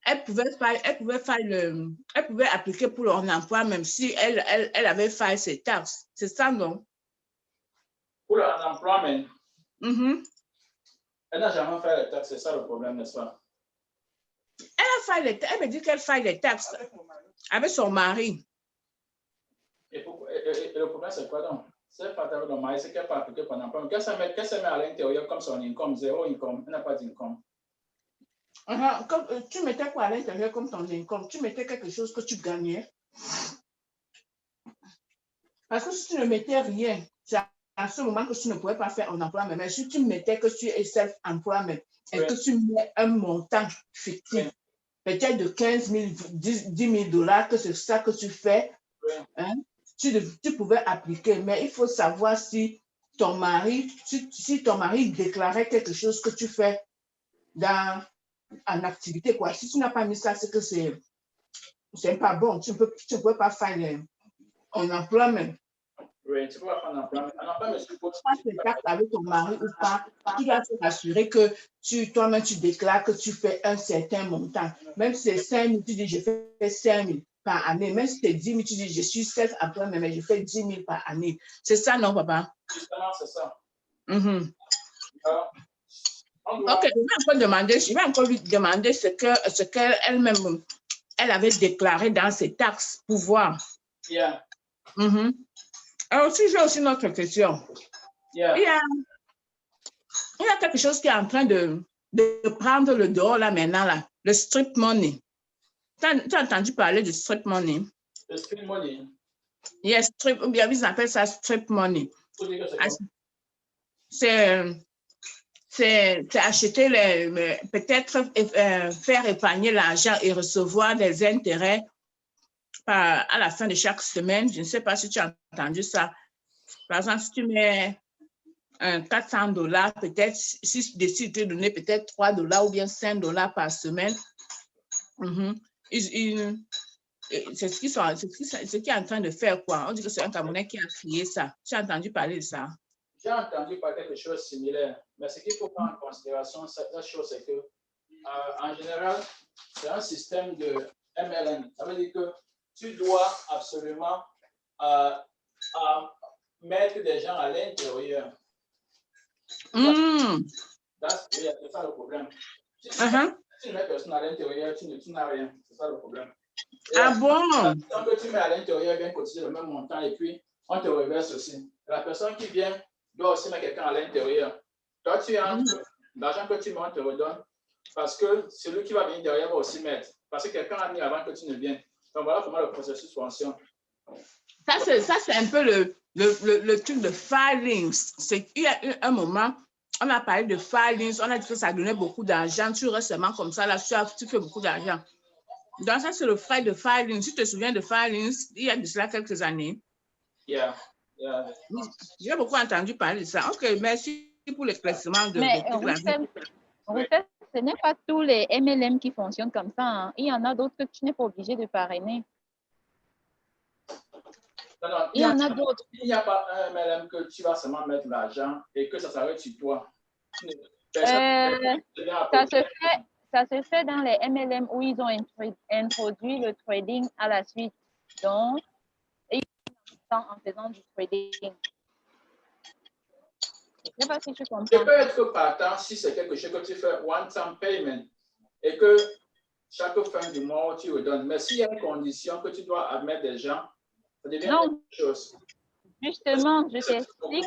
elle pouvait appliquer pour son emploi même si elle avait fait ses taxes. C'est ça, non? Pour l'emploi, Elle n'a jamais fait les taxes, c'est ça le problème, n'est-ce pas? Elle me dit qu'elle fait les taxes avec son mari. Et le problème, c'est quoi donc? Si elle part avec le mari, c'est qu'elle peut appliquer pour l'emploi. Mais qu'elle se met à l'intérieur comme son income, zéro income, elle n'a pas d'income. Tu mettais quoi à l'intérieur comme ton income? Tu mettais quelque chose que tu gagnais? Parce que si tu ne mettais rien, c'est à ce moment que tu ne pouvais pas faire un emploi, mais si tu mettais que tu es self-employment et que tu mets un montant fictif, peut-être de 15 000, 10 000 $, que c'est ça que tu fais, hein, tu pouvais appliquer. Mais il faut savoir si ton mari déclarait quelque chose que tu fais en activité, quoi. Si tu n'as pas mis ça, c'est que c'est pas bon. Tu ne peux pas faire un emploi même. Oui, tu peux pas faire un emploi. Un emploi, mais je pense que tu taxes avec ton mari ou pas, tu dois t'assurer que toi-même, tu déclares que tu fais un certain montant. Même si c'est 5 000, tu dis je fais 5 000 par année. Même si c'est 10 000, tu dis je suis self-employé, mais je fais 10 000 par année. C'est ça, non, papa? Justement, c'est ça. Ok, je vais encore lui demander ce qu'elle-même, elle avait déclaré dans ses taxes pour voir. Yeah. Alors, si j'ai aussi une autre question. Yeah. Il y a quelque chose qui est en train de prendre le dehors là maintenant, là, le strip money. Tu as entendu parler de strip money? Le strip money? Yes, strip, bien, ils appellent ça strip money. C'est acheter, peut-être faire épargner l'argent et recevoir des intérêts à la fin de chaque semaine. Je ne sais pas si tu as entendu ça. Par exemple, si tu mets 400 $, peut-être, si tu décides de te donner peut-être 3 $ ou bien 5 $ par semaine, c'est ce qu'ils est en train de faire, quoi. On dit que c'est un Camerounais qui a créé ça. Tu as entendu parler de ça? J'ai entendu parler de quelque chose de similaire, mais ce qu'il faut prendre en considération, cette chose, c'est que, en général, c'est un système de MLM. Ça veut dire que tu dois absolument mettre des gens à l'intérieur. C'est ça le problème. Si tu ne mets personne à l'intérieur, tu n'as rien. C'est ça le problème. Ah bon? Tant que tu mets à l'intérieur, vient cotiser le même montant et puis on te reverse aussi. La personne qui vient doit aussi mettre quelqu'un à l'intérieur. Toi, tu entres, l'argent que tu mets, on te redonne parce que celui qui va venir derrière va aussi mettre. Parce que quelqu'un a mis avant que tu ne viennes. Donc voilà comment le processus fonctionne. Ça, c'est un peu le truc de filings. Il y a eu un moment, on a parlé de filings, on a dit que ça donnait beaucoup d'argent. Tu restes seulement comme ça, là, tu fais beaucoup d'argent. Donc, ça, c'est le frais de filings. Si tu te souviens de filings, il y a de cela quelques années. Yeah. J'ai beaucoup entendu parler de ça. OK, merci pour l'éclaircissement de Russell, ce n'est pas tous les MLM qui fonctionnent comme ça. Hein. Il y en a d'autres que tu n'es pas obligé de parrainer. Non, il y en a d'autres. Il n'y a pas un MLM que tu vas seulement mettre l'argent et que ça s'arrête sur toi. Ça se fait dans les MLM où ils ont introduit le trading à la suite. Donc, ils sont en faisant du trading. Je ne sais pas si tu comprends. Je peux être partant si c'est quelque chose que tu fais one-time payment et que chaque fin du mois, tu redonnes. Mais s'il y a une condition que tu dois admettre des gens, ça devient quelque chose. Justement, je t'explique.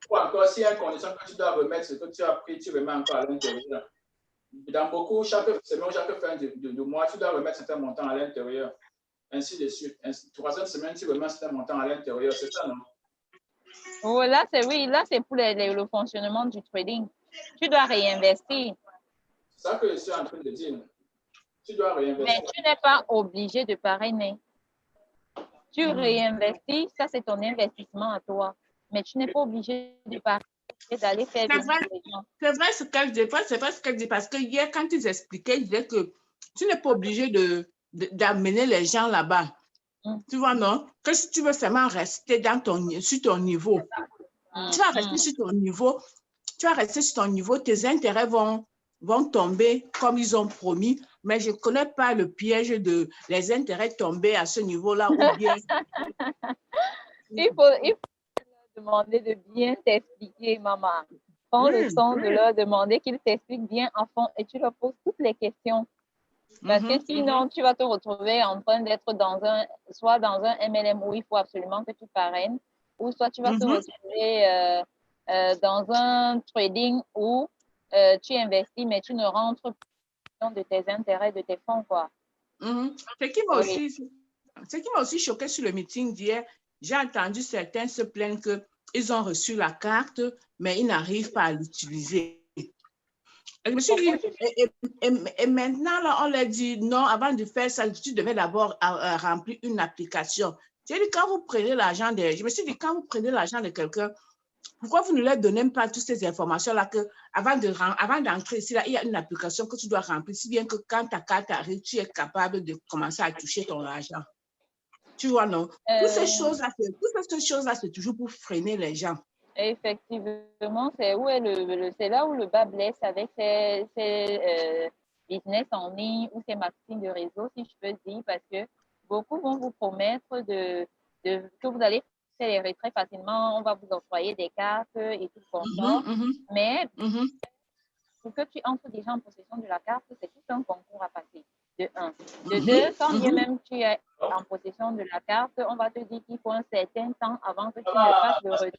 Ou encore, s'il y a une condition que tu dois remettre ce que tu as pris, tu remets encore à l'intérieur. Dans beaucoup, chaque semaine, chaque fin de mois, tu dois remettre certains montants à l'intérieur. Ainsi de suite. Troisième semaine, tu remets certains montants à l'intérieur. C'est ça, non? Oh, là, c'est pour le fonctionnement du trading. Tu dois réinvestir. C'est ça que je suis en train de dire. Tu dois réinvestir. Mais tu n'es pas obligé de parrainer. Tu réinvestis, ça c'est ton investissement à toi. Mais tu n'es pas obligé de parrainer, d'aller faire des gens. C'est vrai ce qu'elle dit, c'est pas ce qu'elle dit, parce que hier, quand ils expliquaient, ils disaient que tu n'es pas obligé d'amener les gens là-bas. Tu vois, non? Que si tu veux seulement rester sur ton niveau, tu vas rester sur ton niveau, tes intérêts vont tomber comme ils ont promis mais je ne connais pas le piège de les intérêts tombés à ce niveau-là ou bien. Il faut leur demander de bien t'expliquer, maman. Prends le temps de leur demander qu'ils t'expliquent bien à fond et tu leur poses toutes les questions. Parce que sinon, tu vas te retrouver en train d'être soit dans un MLM où il faut absolument que tu parraines, ou soit tu vas te retrouver dans un trading où tu investis, mais tu ne rentres pas de tes intérêts, de tes fonds, quoi. Ce qui m'a aussi choqué sur le meeting d'hier, j'ai entendu certains se plaindre qu'ils ont reçu la carte, mais ils n'arrivent pas à l'utiliser. Je me suis dit, et maintenant, là, on leur dit, non, avant de faire ça, tu devais d'abord remplir une application. J'ai dit, quand vous prenez l'argent je me suis dit, quand vous prenez l'argent de quelqu'un, pourquoi vous ne leur donnez pas toutes ces informations-là que avant d'entrer ici, là, il y a une application que tu dois remplir, si bien que quand ta carte arrive, tu es capable de commencer à toucher ton argent. Tu vois, non? Toutes ces choses-là, c'est toujours pour freiner les gens. Effectivement, c'est là où le bas blesse avec ces business en ligne ou ces marketing de réseau, si je peux dire, parce que beaucoup vont vous promettre que vous allez faire les retraits facilement, on va vous octroyer des cartes et tout comme ça. Mais pour que tu entres déjà en possession de la carte, c'est tout un concours à passer. De un. De deux, quand bien même tu es en possession de la carte, on va te dire qu'il faut un certain temps avant que tu ne fasses le retrait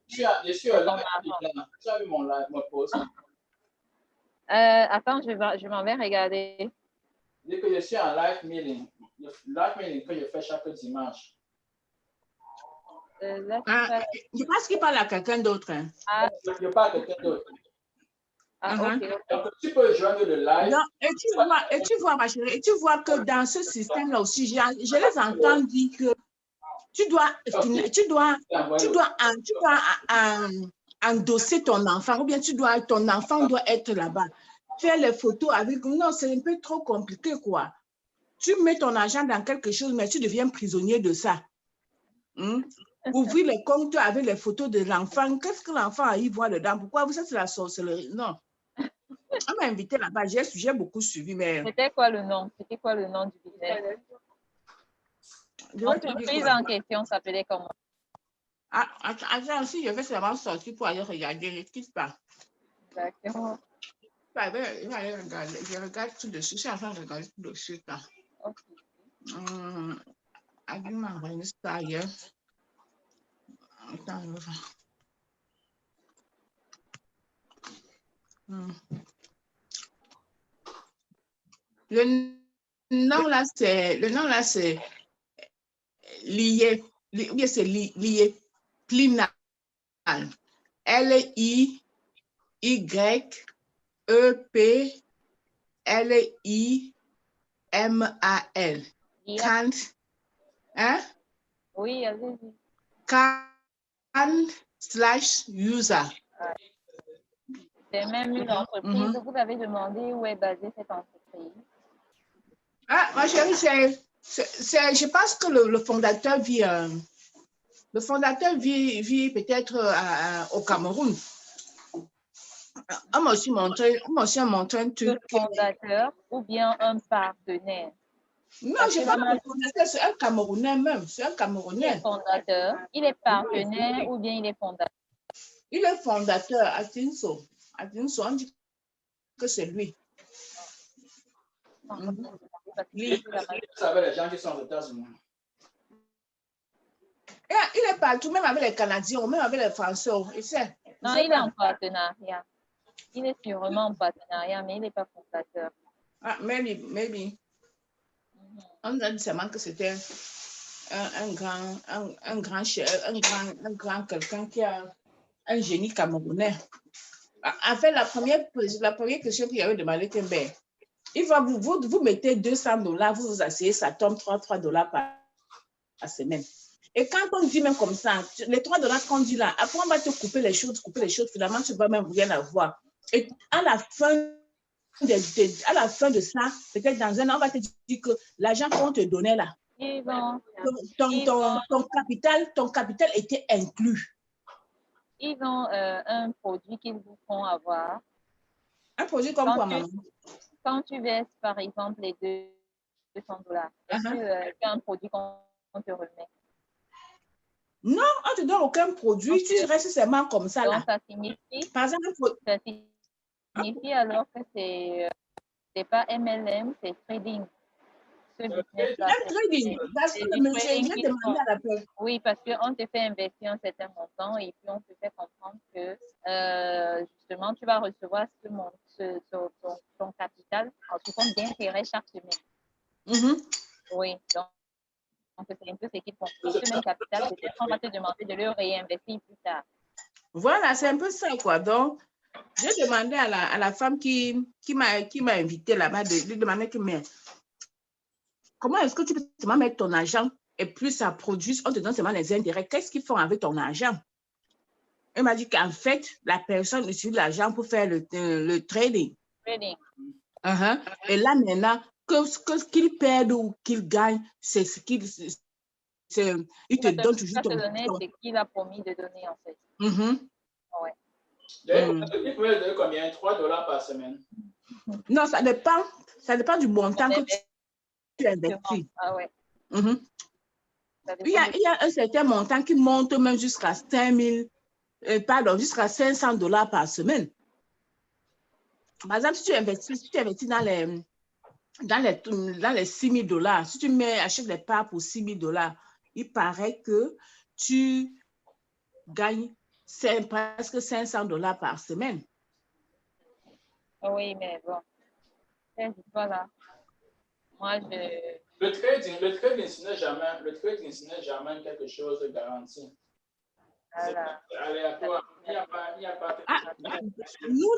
de ton argent. Tu as vu mon post? Attends, je m'en vais regarder. Dès que je suis en live mailing, que je fais chaque dimanche. Je pense qu'il parle à quelqu'un d'autre. Hein. Je parle à quelqu'un d'autre. Ok. Donc, tu peux joindre le live. Non, et tu vois, ma chérie, et tu vois que dans ce système-là aussi, je les entends dire que tu dois endosser ton enfant, ou bien ton enfant doit être là-bas. Faire les photos avec. Non, c'est un peu trop compliqué, quoi. Tu mets ton argent dans quelque chose, mais tu deviens prisonnier de ça. Ouvrir les comptes avec les photos de l'enfant. Qu'est-ce que l'enfant a y voir dedans? Pourquoi vous êtes la sorcellerie? Non. On m'a invité là-bas, j'ai beaucoup suivi, mais... C'était quoi le nom? C'était quoi le nom du business? L'entreprise en question s'appelait comment? Attends, si je vais seulement sortir pour aller regarder, ne quitte pas. Exactement. Je regarde tout dessus, je suis en train de regarder tout dessus. Ok. Elle m'a envoyé ça hier. Attends, je vais voir. Le nom là, c'est lié. Bien, c'est lié. Plinal. L-I-Y-E-P-L-I-M-A-L. Can't. Hein? Oui, allez-y. Can/user. C'est même une entreprise. Vous avez demandé où est basée cette entreprise. Ma chérie, je pense que le fondateur vit peut-être au Cameroun. On m'a aussi montré un truc. Le fondateur ou bien un partenaire? Non, je ne sais pas le fondateur, c'est un Camerounais même. C'est un Camerounais. Il est fondateur, il est partenaire ou bien il est fondateur? Il est fondateur, I think so, on dit que c'est lui. Vous savez, les gens qui sont aux États-Unis. Il est partout, même avec les Canadiens, même avec les Français. Non, il est en partenariat. Il est sûrement en partenariat, mais il n'est pas fondateur. Maybe. On a dit seulement que c'était un grand quelqu'un qui a un génie camerounais. En fait, la première question qu'il avait demandé, que il va vous mettez $200, vous vous asseyez, ça tombe $3 par semaine. Et quand on dit même comme ça, les $3 qu'on dit là, après on va te couper les choses, finalement tu ne vas même rien avoir. Et à la fin de ça, peut-être dans un an, on va te dire que l'argent qu'on te donnait là, ton capital était inclus. Ils ont un produit qu'ils vous font avoir. Un produit comme quoi, maman? quand tu verses, par exemple, les $200, est-ce que tu as un produit qu'on te remet? Non, on ne te donne aucun produit, tu restes seulement comme ça. Donc, Là. ça signifie, Par exemple, ça signifie alors que c'est pas MLM, c'est trading. Ce business-là, même trading, parce que c'est le du monsieur, trading j'ai qui demandé à la personne. Oui, parce qu'on te fait investir un certain montant et puis on te fait comprendre que justement, tu vas recevoir ton capital sous forme d'intérêt chaque semaine. Oui, donc c'est un peu ce qu'ils font. Et ce même capital, peut-être on va te demander de le réinvestir plus tard. Voilà, c'est un peu ça, quoi. Donc, j'ai demandé à la femme qui m'a invité là-bas de lui demander comment est-ce que tu peux seulement mettre ton argent et plus ça produit, on te donne seulement les intérêts. Qu'est-ce qu'ils font avec ton argent? Elle m'a dit qu'en fait, la personne utilise l'argent pour faire le trading. Trading. Et là, maintenant, qu'il perde ou qu'il gagne, c'est ce qu'il il te donne toujours ton donner ce qu'il a promis de donner, en fait. Ouais. Il pouvait donner combien? $3 par semaine? Non, ça dépend du montant que tu investis. Ah ouais. Il y a un certain montant qui monte même jusqu'à 5 000, pardon, jusqu'à $500 par semaine. Par exemple, si tu investis dans les $6 000, si tu achètes des parts pour $6 000, il paraît que tu gagnes presque $500 par semaine. Oui, mais bon, voilà. Moi, Le trading, ce n'est jamais quelque chose de garanti. Voilà. C'est aléatoire. Il n'y a pas Nous,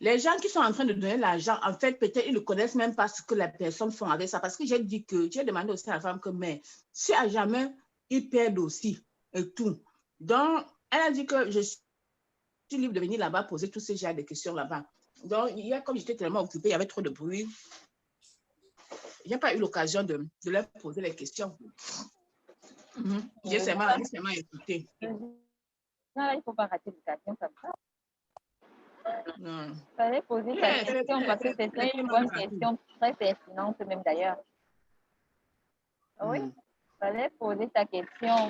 les gens qui sont en train de donner l'argent, en fait, peut-être ils ne connaissent même pas ce que les personnes font avec ça. Parce que j'ai demandé aussi à la femme que, mais si à jamais, ils perdent aussi et tout. Donc, elle a dit que je suis libre de venir là-bas poser tous ces genres de questions là-bas. Donc, comme j'étais tellement occupée, il y avait trop de bruit. Je n'ai pas eu l'occasion de leur poser les questions. J'ai seulement écouté. Non, il ne faut pas rater l'occasion comme ça. Il fallait poser ta question parce que c'était une bonne question, très pertinente même d'ailleurs. Oui, il fallait poser ta question.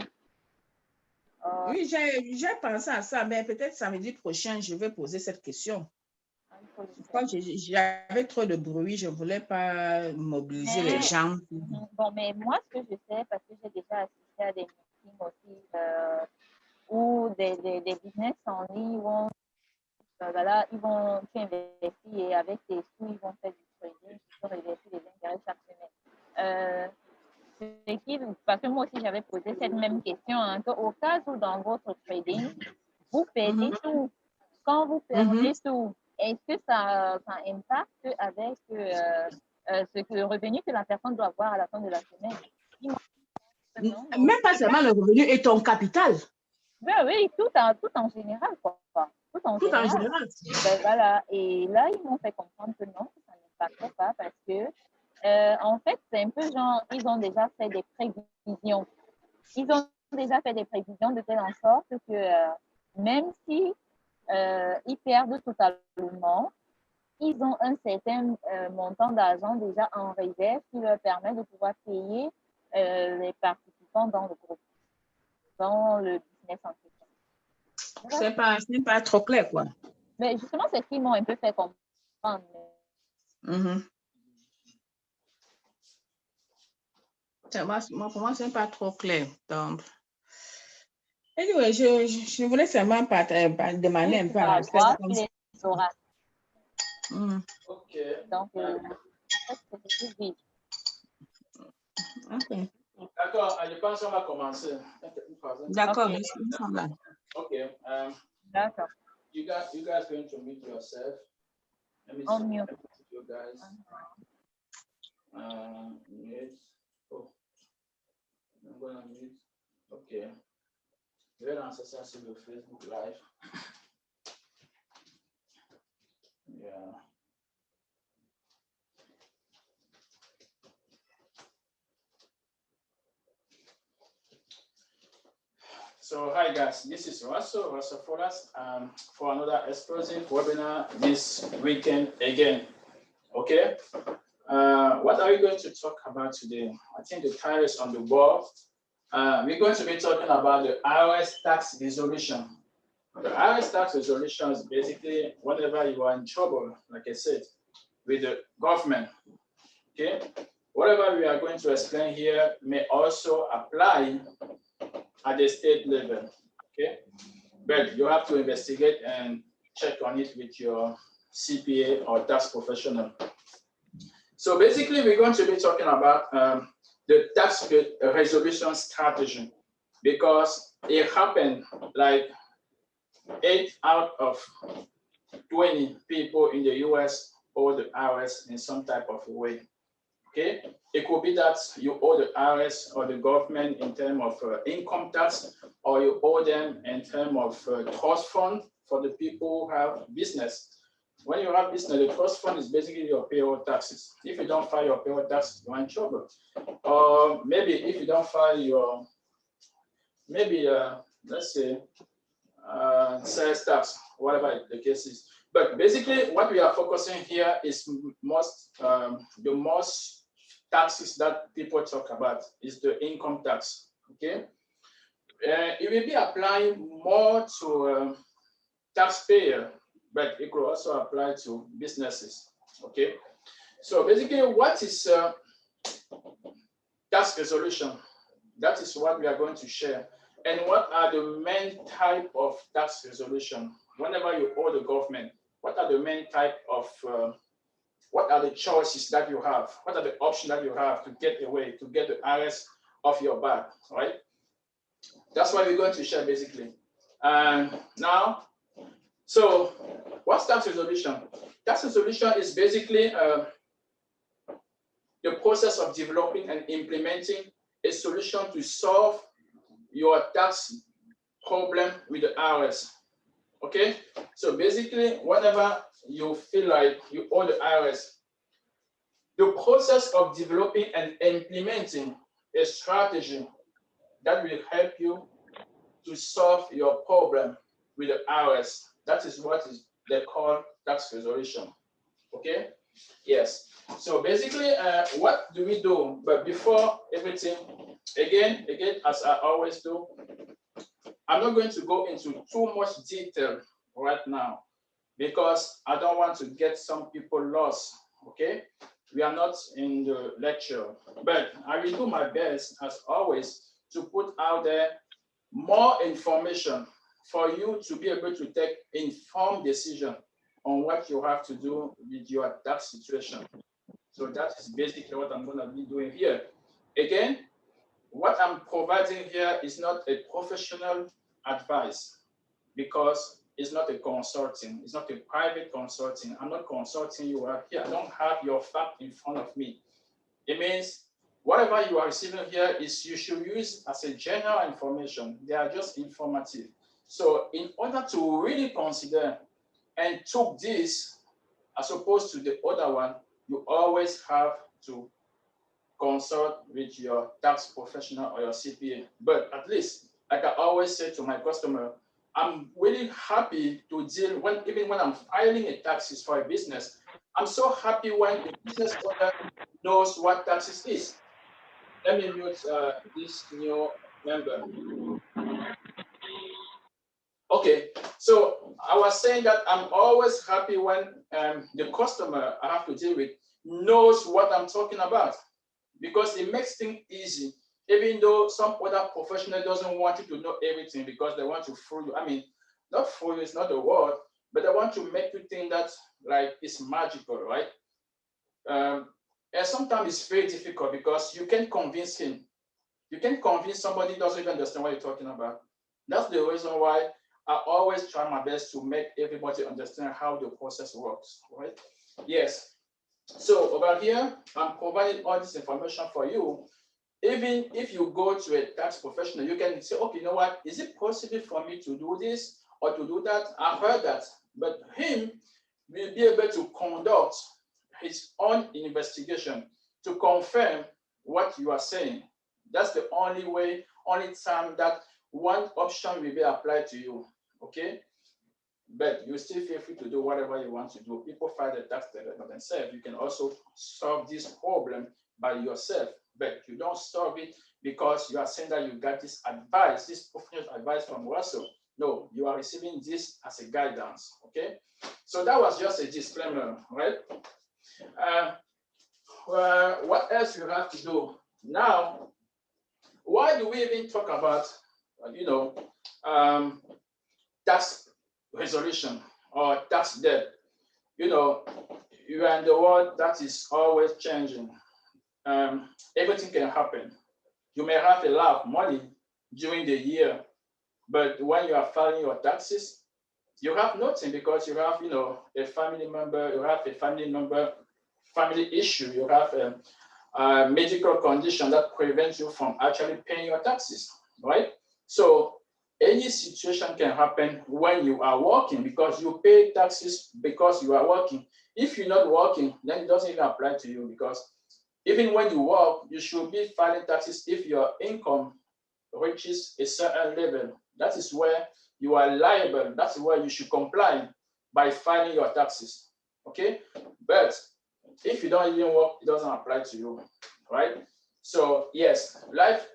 Oui, j'ai pensé à ça, mais peut-être samedi prochain, je vais poser cette question. Quand j'avais trop de bruit, je ne voulais pas mobiliser les gens. Bon, mais moi, ce que je sais, parce que j'ai déjà assisté à des meetings aussi, ou des business en ligne où voilà, ils vont investir et avec tes sous, ils vont faire du trading, ils vont réverser les intérêts chaque semaine. Parce que moi aussi, j'avais posé cette même question, hein, au cas où dans votre trading, vous perdez tout. Quand vous perdez tout, est-ce que ça impacte avec le revenu que la personne doit avoir à la fin de la semaine? Même pas seulement le revenu et ton capital. Ben oui, tout en général, quoi. Tout en général. Ben voilà. Et là, ils m'ont fait comprendre que non, ça n'impacte pas parce que, en fait, c'est un peu genre, ils ont déjà fait des prévisions. Ils ont déjà fait des prévisions de telle sorte que même si ils perdent totalement, ils ont un certain montant d'argent déjà en réserve qui leur permet de pouvoir payer les participants dans le groupe, dans le business en question. C'est pas trop clair, quoi. Mais justement, c'est ce qu'ils m'ont un peu fait comprendre. Pour moi, ce n'est pas trop clair. Donc, anyway, je voulais seulement demander un peu à la droit, tu les sauras. OK. Donc, c'est vite. D'accord, je pense qu'on va commencer. D'accord, OK. D'accord. You guys going to mute yourself? Let me On mute. You guys. Mute. Oh. I'm going to mute. OK. Je vais lancer ça sur le Facebook Live. Yeah. So, hi right, guys, this is Russell Forrest for another explosive webinar this weekend again. Okay, what are we going to talk about today? I think the title is on the board. We're going to be talking about the IRS tax resolution. The IRS tax resolution is basically whenever you are in trouble, like I said, with the government. Okay, whatever we are going to explain here may also apply at the state level. Okay, but you have to investigate and check on it with your CPA or tax professional. So basically, we're going to be talking about the tax resolution strategy, because it happened like 8 out of 20 people in the US owe the IRS in some type of way. Okay, it could be that you owe the IRS or the government in terms of income tax, or you owe them in terms of trust fund for the people who have business. When you have business, the trust fund is basically your payroll taxes. If you don't file your payroll taxes, you're in trouble. Or maybe if you don't file your, let's say, sales tax, whatever the case is. But basically, what we are focusing here is the most taxes that people talk about is the income tax. Okay, it will be applying more to taxpayer, but it could also apply to businesses. Okay, so basically, what is tax resolution? That is what we are going to share. And what are the main type of tax resolution? Whenever you owe the government, what are the main type of what are the choices that you have? What are the options that you have to get away, to get the IRS off your back, right? That's what we're going to share basically. Now, so what's tax resolution? Tax resolution is basically the process of developing and implementing a solution to solve your tax problem with the IRS. Okay, so basically, whenever you feel like you owe the IRS, the process of developing and implementing a strategy that will help you to solve your problem with the IRS, that is what they call tax resolution. Okay, yes. So basically, what do we do? But before everything, again, as I always do, I'm not going to go into too much detail right now because I don't want to get some people lost. Okay, we are not in the lecture, but I will do my best, as always, to put out there more information for you to be able to take informed decision on what you have to do with your tax situation. So that is basically what I'm going to be doing here. Again, what I'm providing here is not a professional advice, because it's not a consulting, it's not a private consulting. I'm not consulting you out here. I don't have your fact in front of me. It means whatever you are receiving here is you should use as a general information. They are just informative. So in order to really consider and took this as opposed to the other one, you always have to consult with your tax professional or your CPA. But at least, like I always say to my customer, I'm really happy to deal even when I'm filing a taxes for a business. I'm so happy when the business owner knows what taxes is. Let me mute this new member. Okay, so I was saying that I'm always happy when the customer I have to deal with knows what I'm talking about, because it makes things easy, even though some other professional doesn't want you to know everything because they want to fool you. I mean, not fool you, it's not the word, but they want to make you think that like it's magical, right? And sometimes it's very difficult because you can't convince him. You can't convince somebody who doesn't even understand what you're talking about. That's the reason why I always try my best to make everybody understand how the process works, right? Yes. So over here, I'm providing all this information for you. Even if you go to a tax professional, you can say, okay, you know what? Is it possible for me to do this or to do that? I've heard that. But him will be able to conduct his own investigation to confirm what you are saying. That's the only way, only time that one option will be applied to you, okay? But you still feel free to do whatever you want to do. People file the tax by themselves. You can also solve this problem by yourself, but you don't solve it because you are saying that you got this advice, this professional advice from Russell. No, you are receiving this as a guidance, okay? So that was just a disclaimer, right? What else you have to do? Now, why do we even talk about, tax resolution or tax debt? You are in the world that is always changing. Everything can happen. You may have a lot of money during the year, but when you are filing your taxes, you have nothing because you have, a family member, you have a family issue, you have a medical condition that prevents you from actually paying your taxes, right? So any situation can happen when you are working because you pay taxes because you are working. If you're not working, then it doesn't even apply to you because even when you work, you should be filing taxes if your income reaches a certain level. That is where you are liable. That's where you should comply by filing your taxes, okay? But if you don't even work, it doesn't apply to you, right? So yes, life,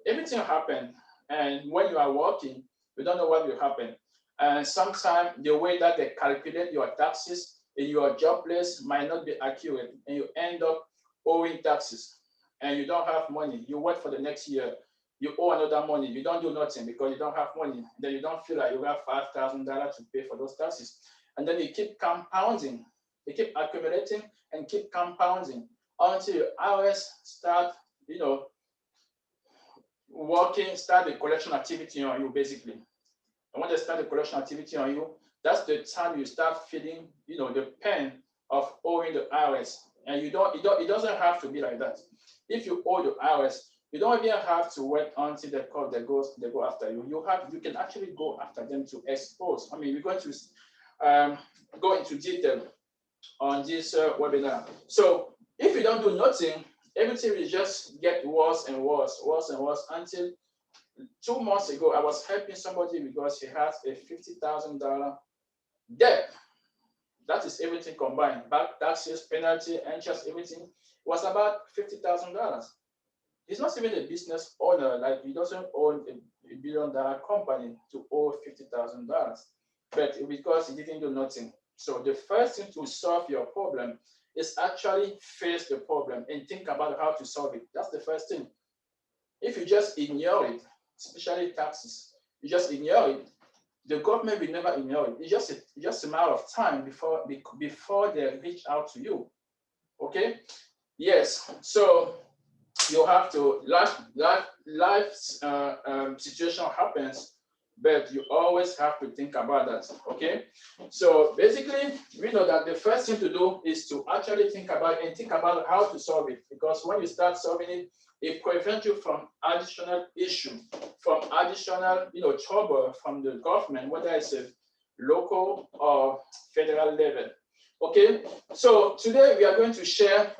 everything happens. And when you are working, you don't know what will happen. And sometimes the way that they calculate your taxes in your job place might not be accurate, and you end up owing taxes. And you don't have money. You wait for the next year. You owe another money. You don't do nothing because you don't have money. Then you don't feel like you have $5,000 to pay for those taxes. And then you keep compounding. You keep accumulating and keep compounding until your IRS start, working, start the collection activity on you, basically. And when they start the collection activity on you, that's the time you start feeling, the pain of owing the IRS. And it doesn't have to be like that. If you owe the IRS, you don't even have to wait until they go after you. You can actually go after them to expose. I mean, we're going to go into detail on this webinar. So if you don't do nothing, everything will just get worse and worse until 2 months ago, I was helping somebody because he has a $50,000 debt. That is everything combined, back taxes, penalty, interest, everything. It was about $50,000. He's not even a business owner, like he doesn't own a $1 billion company to owe $50,000, but because he didn't do nothing. So the first thing to solve your problem is actually face the problem and think about how to solve it. That's the first thing. If you just ignore it, especially taxes, you just ignore it, the government will never ignore it. It's just a matter of time before they reach out to you. Okay? Yes. So you have to life situation happens, but you always have to think about that. Okay? So basically, we know that the first thing to do is to actually think about how to solve it, because when you start solving it, it prevents you from additional issue, from additional trouble from the government, whether it's a local or federal level. Okay, so today we are going to share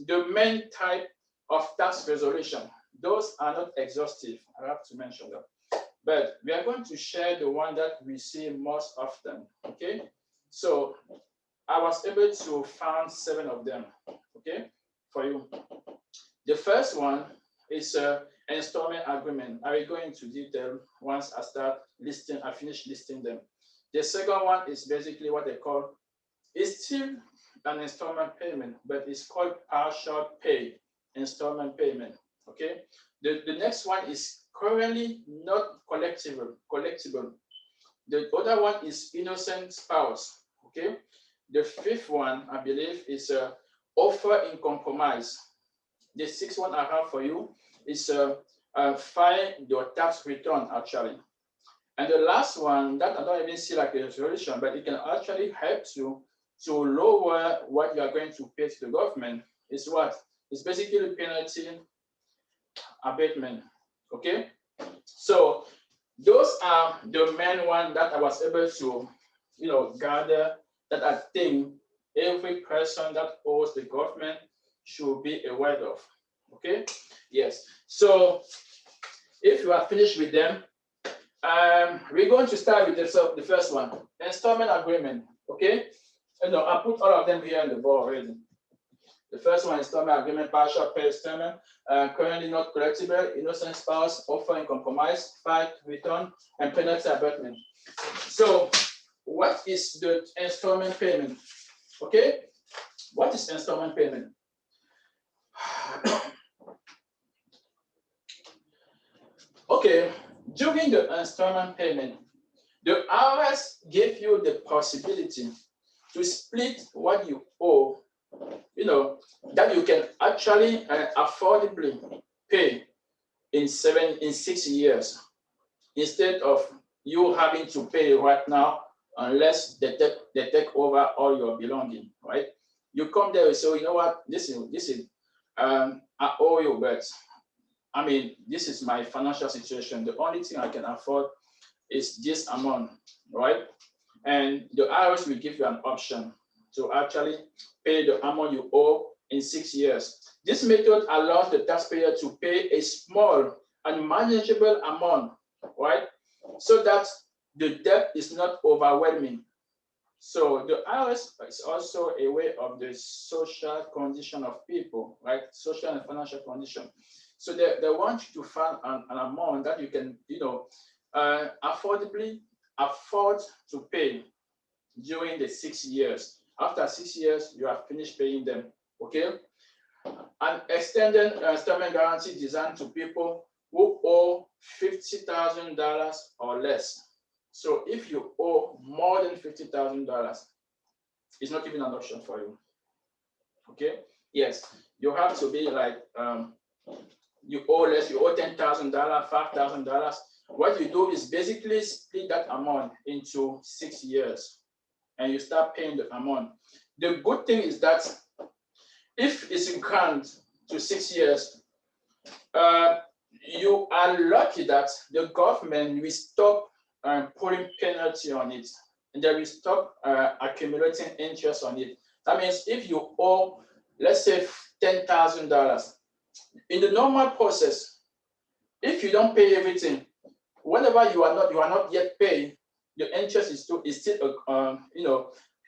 the main type of tax resolution. Those are not exhaustive, I have to mention that, but we are going to share the one that we see most often. Okay, so I was able to find 7 of them, okay, for you. The first one is an installment agreement. I will go into detail once I finish listing them. The second one is basically what they call, it's still an installment payment, but it's called partial pay installment payment. Okay. The next one is currently not collectible. The other one is innocent spouse. Okay. The 5th one, I believe, is offer in compromise. The 6th one I have for you is file your tax return, actually. And the last one that I don't even see like a resolution, but it can actually help you to lower what you are going to pay to the government, is what? It's basically penalty abatement. Okay? So those are the main one that I was able to gather, that I think every person that owes the government should be aware of. Okay? Yes. So if you are finished with them, we're going to start with the first one, installment agreement. Okay, I put all of them here on the board already. The first one, installment agreement, partial pay installment, currently not collectible, innocent spouse, offer in compromise, fight, return, and penalty abatement. So, what is the installment payment? Okay, what is installment payment? Okay, during the installment payment, the IRS give you the possibility to split what you owe, that you can actually affordably pay in 6 years, instead of you having to pay right now unless they take over all your belonging, right? You come there and say, you know what, this is I owe you, but I mean, this is my financial situation. The only thing I can afford is this amount, right? And the IRS will give you an option to actually pay the amount you owe in 6 years. This method allows the taxpayer to pay a small and manageable amount, right? So that the debt is not overwhelming. So the IRS is also a way of the social condition of people, right? Social and financial condition. So they want you to find an amount that you can, affordably afford to pay during the 6 years. After 6 years, you have finished paying them, okay? An extended installment guarantee designed to people who owe $50,000 or less. So if you owe more than $50,000, it's not even an option for you, okay? Yes, you have to be like, you owe less, you owe $10,000, $5,000. What you do is basically split that amount into 6 years and you start paying the amount. The good thing is that if it's grant to 6 years, you are lucky that the government will stop putting penalty on it, and they will stop accumulating interest on it. That means if you owe, let's say $10,000, in the normal process, if you don't pay everything, whenever you are not yet paying, the interest is still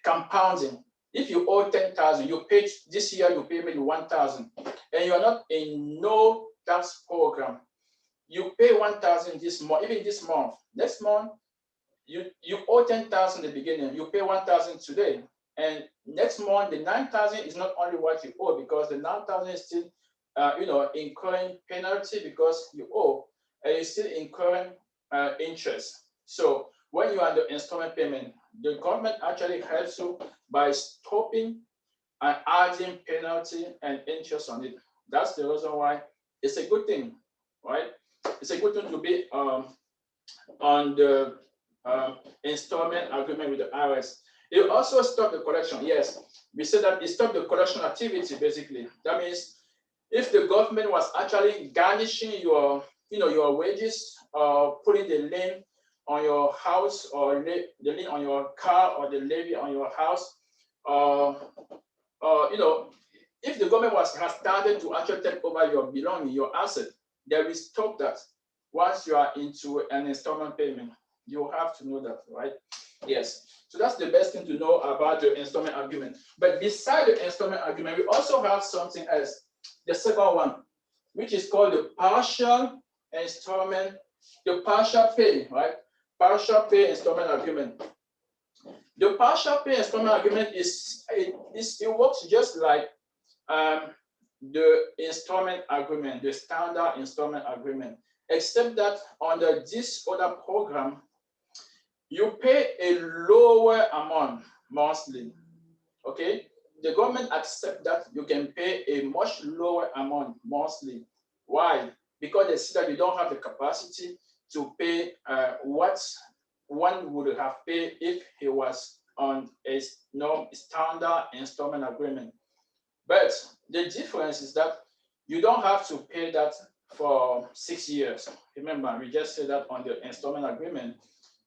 compounding. If you owe 10,000, you pay this year, you pay maybe 1,000, and you are not in no tax program. You pay 1,000 this month, even this month. Next month, you owe 10,000 at the beginning. You pay 1,000 today, and next month the 9,000 is not only what you owe, because the 9,000 is still incurring penalty because you owe, and you're still incurring interest. So when you are on the installment payment, the government actually helps you by stopping and adding penalty and interest on it. That's the reason why it's a good thing, right? It's a good thing to be on the installment agreement with the IRS. It also stops the collection. Yes, we said that it stops the collection activity, basically. That means if the government was actually garnishing your wages, or putting the lien on your house, or the lien on your car, or the levy on your house, if the government has started to actually take over your belonging, your asset, they will stop that. Once you are into an installment payment, you have to know that, right? Yes. So that's the best thing to know about the installment agreement. But beside the installment agreement, we also have something else. The second one, which is called the partial installment, the partial pay, right? Partial pay installment agreement. The partial pay installment agreement it works just like the installment agreement, the standard installment agreement, except that under this other program, you pay a lower amount monthly. Okay, the government accepts that you can pay a much lower amount monthly. Why? Because they see that you don't have the capacity to pay what one would have paid if he was on a standard installment agreement. But the difference is that you don't have to pay that for 6 years. Remember, we just said that on the installment agreement,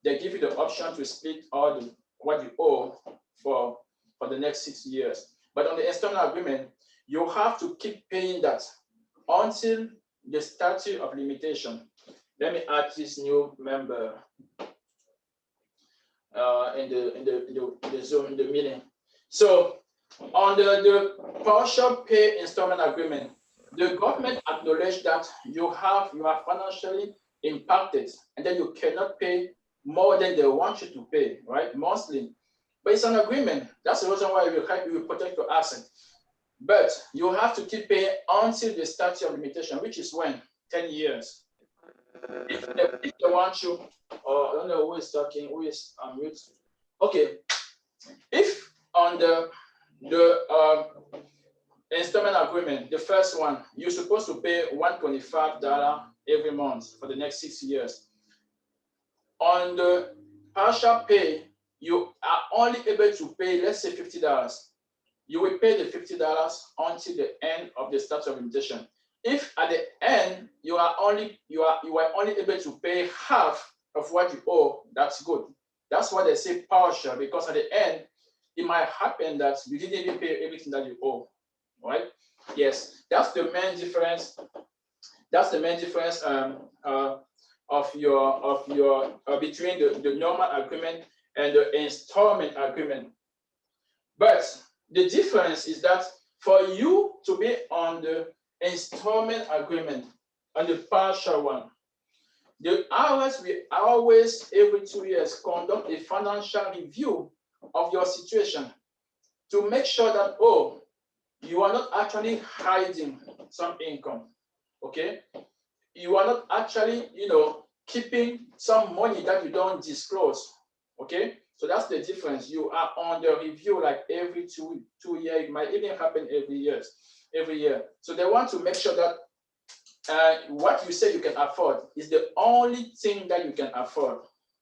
they give you the option to split all what you owe for the next 6 years. But on the installment agreement, you have to keep paying that until the statute of limitation. let me add this new member in the Zoom, in the meeting. So under the partial pay installment agreement, the government acknowledged that you are financially impacted, and then you cannot pay more than they want you to pay, right, monthly. But it's an agreement. That's the reason why we protect your asset. But you have to keep paying until the statute of limitation, which is when? 10 years. If they want you, or I don't know who is talking, who is on mute. Okay. If on the installment agreement, the first one, you're supposed to pay $125 every month for the next 6 years. On the partial pay, you are only able to pay, let's say $50. You will pay the $50 until the end of the statute of limitation. If at the end you are only able to pay half of what you owe, that's good. That's why they say partial, because at the end it might happen that you didn't even pay everything that you owe, right? Yes, that's the main difference. That's the main difference between the normal agreement and the installment agreement. But the difference is that for you to be on the installment agreement, on the partial one, the IRS will always, every 2 years, conduct a financial review of your situation to make sure that, oh, you are not actually hiding some income, okay? You are not actually, keeping some money that you don't disclose, okay? So that's the difference. You are on the review like every two years. It might even happen every year. So they want to make sure that what you say you can afford is the only thing that you can afford,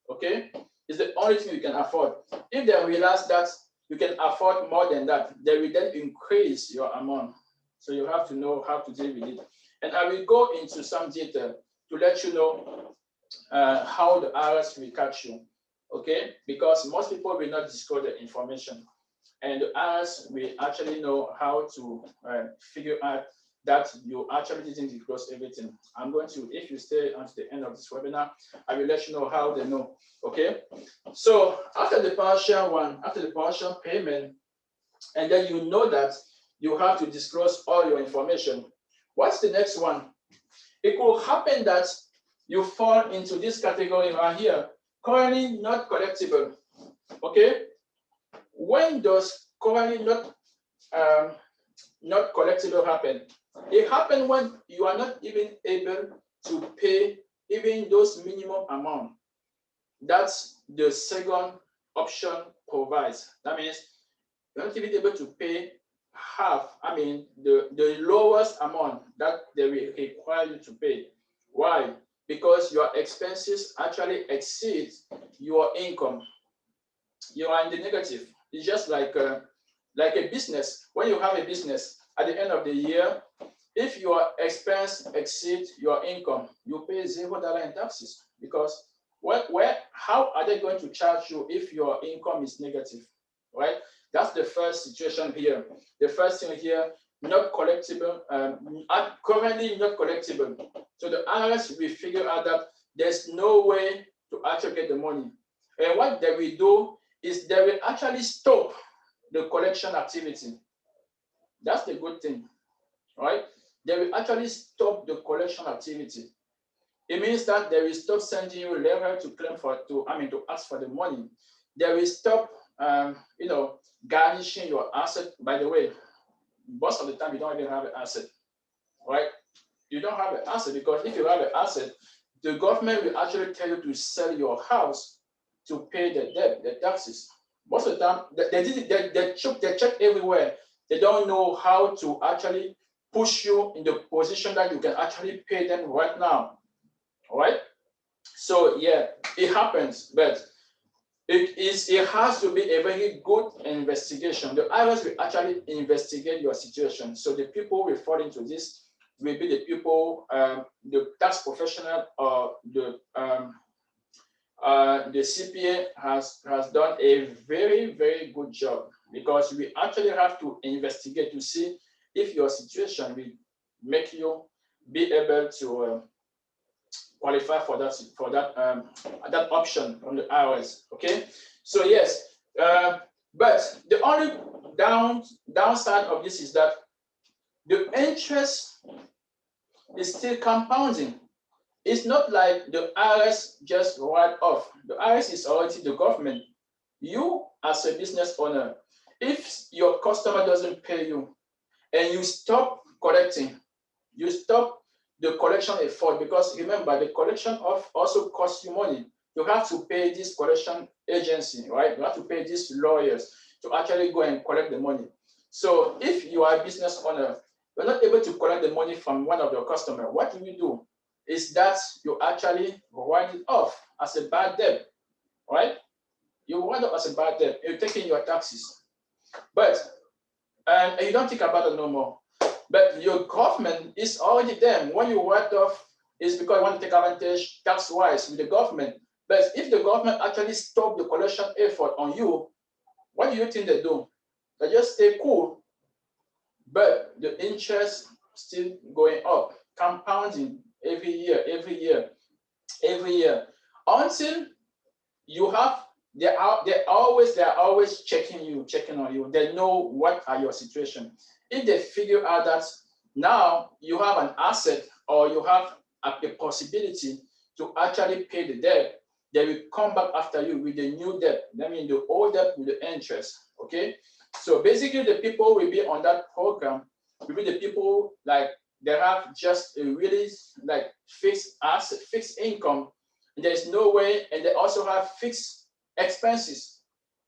okay? It's the only thing you can afford. If they realize that you can afford more than that, they will then increase your amount. So you have to know how to deal with it. And I will go into some detail to let you know how the IRS will catch you, okay? Because most people will not disclose the information. And the IRS will actually know how to figure out that you actually didn't disclose everything. I'm going to, if you stay until the end of this webinar, I will let you know how they know, okay? So after the partial one, after the partial payment, and then you know that you have to disclose all your information. What's the next one? It could happen that you fall into this category right here, currently not collectible, okay? When does currently not collectible happen? It happens when you are not even able to pay even those minimum amount. That's the second option provides. That means you're not even able to pay half, the lowest amount that they will require you to pay. Why? Because your expenses actually exceed your income. You are in the negative. It's just like a business. When you have a business, at the end of the year, if your expense exceeds your income, you pay $0 in taxes, because how are they going to charge you if your income is negative, right? That's the first situation here. The first thing here, not collectible, currently not collectible. So the IRS will figure out that there's no way to actually get the money. And what they will do is they will actually stop the collection activity. That's the good thing, right? They will actually stop the collection activity. It means that they will stop sending you a letter to claim to ask for the money. They will stop, garnishing your asset. By the way, most of the time you don't even have an asset, right? You don't have an asset, because if you have an asset, the government will actually tell you to sell your house to pay the debt, the taxes. Most of the time, they check everywhere. They don't know how to actually push you in the position that you can actually pay them right now. All right. So yeah, it happens, but it has to be a very good investigation. The IRS will actually investigate your situation. So the people who will fall into this will be the people, the tax professional, or the CPA has done a very, very good job, because we actually have to investigate to see if your situation will make you be able qualify for that option from the IRS. Okay, so yes, but the only downside of this is that the interest is still compounding. It's not like the IRS just write off. The IRS is already the government. You as a business owner, if your customer doesn't pay you and you stop collecting, you stop the collection effort, because remember, the collection of also costs you money. You have to pay this collection agency, right? You have to pay these lawyers to actually go and collect the money. So if you are a business owner, you're not able to collect the money from one of your customers, what do? Is that you actually write it off as a bad debt, right? You write it off as a bad debt. You're taking your taxes, but and you don't think about it no more. But your government is already there. When you write off, it's because you want to take advantage tax-wise with the government. But if the government actually stop the collection effort on you, what do you think they do? They just stay cool, but the interest still going up, compounding every year, until you have they're always checking on you. They know what are your situation. If they figure out that now you have an asset or you have a possibility to actually pay the debt, they will come back after you with the new debt. That means the old debt with the interest. Okay, so basically the people will be on that program will be the people like they have just a really like fixed asset, fixed income. There's no way, and they also have fixed expenses.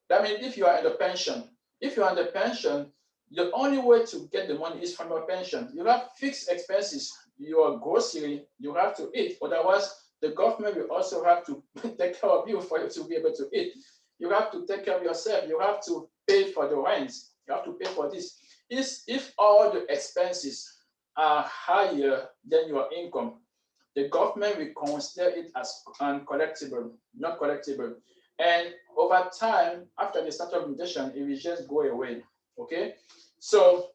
That means if you are in the pension, the only way to get the money is from your pension. You have fixed expenses. Your grocery, you have to eat. Otherwise, the government will also have to take care of you for you to be able to eat. You have to take care of yourself. You have to pay for the rent. You have to pay for this. If all the expenses are higher than your income, the government will consider it as uncollectible, not collectible. And over time, after the statute of limitation, it will just go away. Okay, so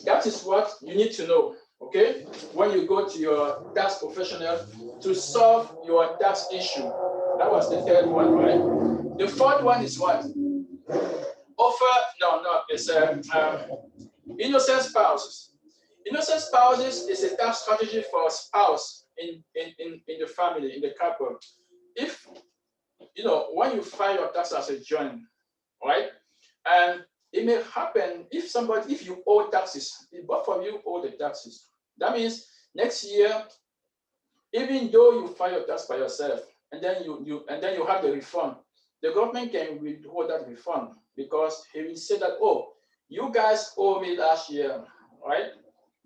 that is what you need to know. Okay, when you go to your tax professional to solve your tax issue. That was the third one, right? The fourth one is what? It's innocent spouses. Innocent spouses is a tax strategy for a spouse in the family, in the couple. If when you file your tax as a joint, right? And it may happen if you owe taxes, if both of you owe the taxes. That means next year, even though you file your tax by yourself, and then you have the refund, the government can withhold that refund because he will say that, oh, you guys owe me last year, right?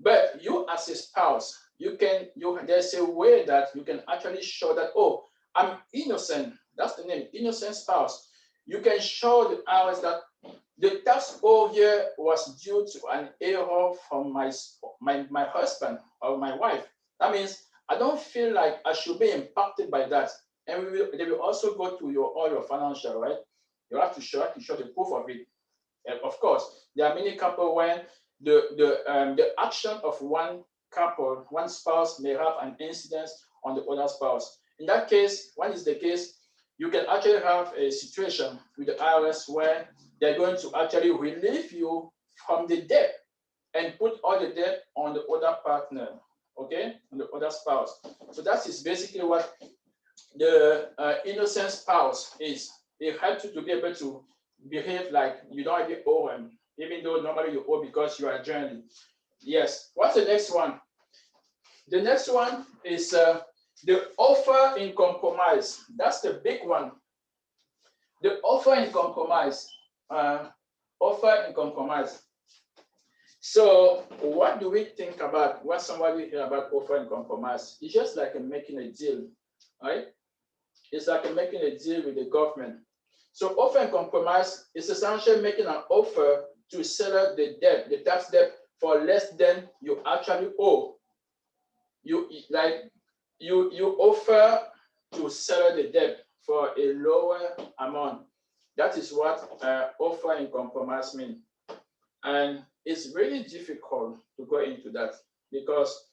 But you as a spouse, there's a way that you can actually show that, oh, I'm innocent. That's the name, innocent spouse. You can show the IRS that the tax owed here was due to an error from my husband or my wife. That means I don't feel like I should be impacted by that. And they will also go to all your financial, right? You have to show the proof of it. And of course, there are many couples when the action of one couple, one spouse may have an incidence on the other spouse. In that case, when is the case, you can actually have a situation with the IRS where they're going to actually relieve you from the debt and put all the debt on the other partner, okay, on the other spouse. So that is basically what the innocent spouse is. It helps you to be able to behave like you don't even owe them, even though normally you owe because you are journeying. Yes. What's the next one? The next one is the offer in compromise. That's the big one. The offer in compromise. Offer in compromise. So what do we think about when somebody hear about offer in compromise? It's just like making a deal, right? It's like making a deal with the government. So offer in compromise is essentially making an offer to settle the debt, the tax debt, for less than you actually owe. You offer to settle the debt for a lower amount. That is what offer in compromise means. And it's really difficult to go into that because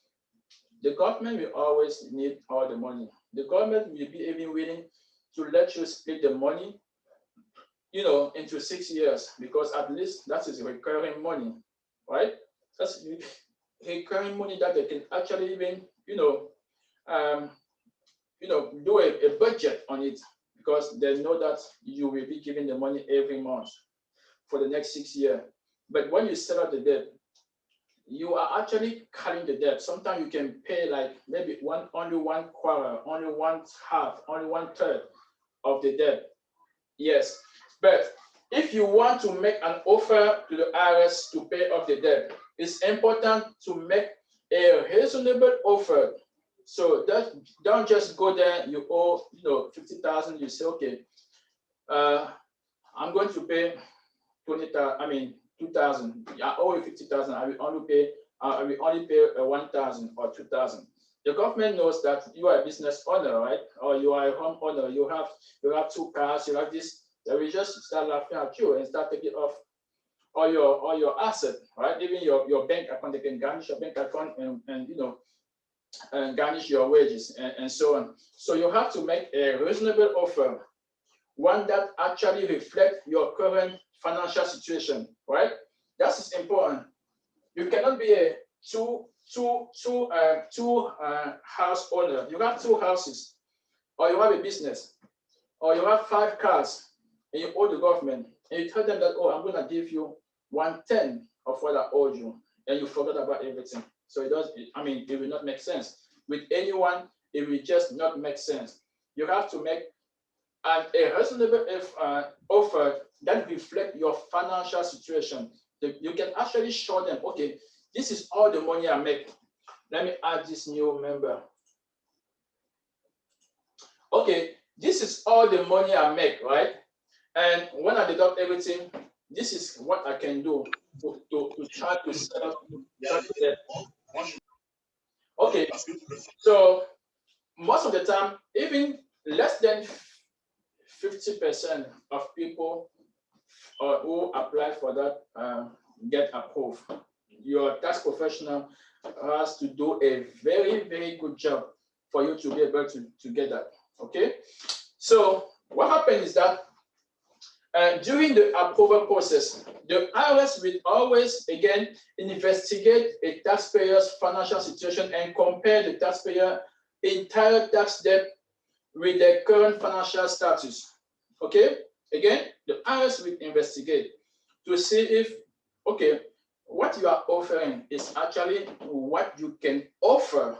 the government will always need all the money. The government will be even willing to let you split the money, into 6 years, because at least that is recurring money, right? That's recurring money that they can actually even, do a budget on it, because they know that you will be giving the money every month for the next 6 years. But when you set up the debt, you are actually cutting the debt. Sometimes you can pay like maybe only 1/4, only 1/2, only 1/3 of the debt. Yes, but if you want to make an offer to the IRS to pay off the debt, it's important to make a reasonable offer. So that don't just go there, you owe 50,000, you say, okay, I'm going to pay 2,000. I owe you 50,000. I will only pay 1,000 or 2,000. The government knows that you are a business owner, right? Or you are a home owner. You have 2 cars. You have this. They will just start laughing at you and start taking off all your asset, right? Even your bank account. They can garnish your bank account and garnish your wages and so on. So you have to make a reasonable offer, one that actually reflects your current financial situation, right? That is important. You cannot be a two house owner. You have 2 houses, or you have a business, or you have 5 cars, and you owe the government, and you tell them that, oh, I'm going to give you 1/10 of what I owe you, and you forget about everything. So it will not make sense. With anyone, it will just not make sense. You have to make a reasonable offer that reflects your financial situation. You can actually show them, okay, this is all the money I make. Let me add this new member. Okay, this is all the money I make, right? And when I deduct everything, this is what I can do to try to set up that. Okay, so most of the time, even less than 50% of people who apply for that get approved. Your tax professional has to do a very, very good job for you to be able to get that. Okay, so what happens is that during the approval process, the IRS will always again investigate a taxpayer's financial situation and compare the taxpayer's entire tax debt with their current financial status. Okay, again, the IRS will investigate to see if, okay, what you are offering is actually what you can offer.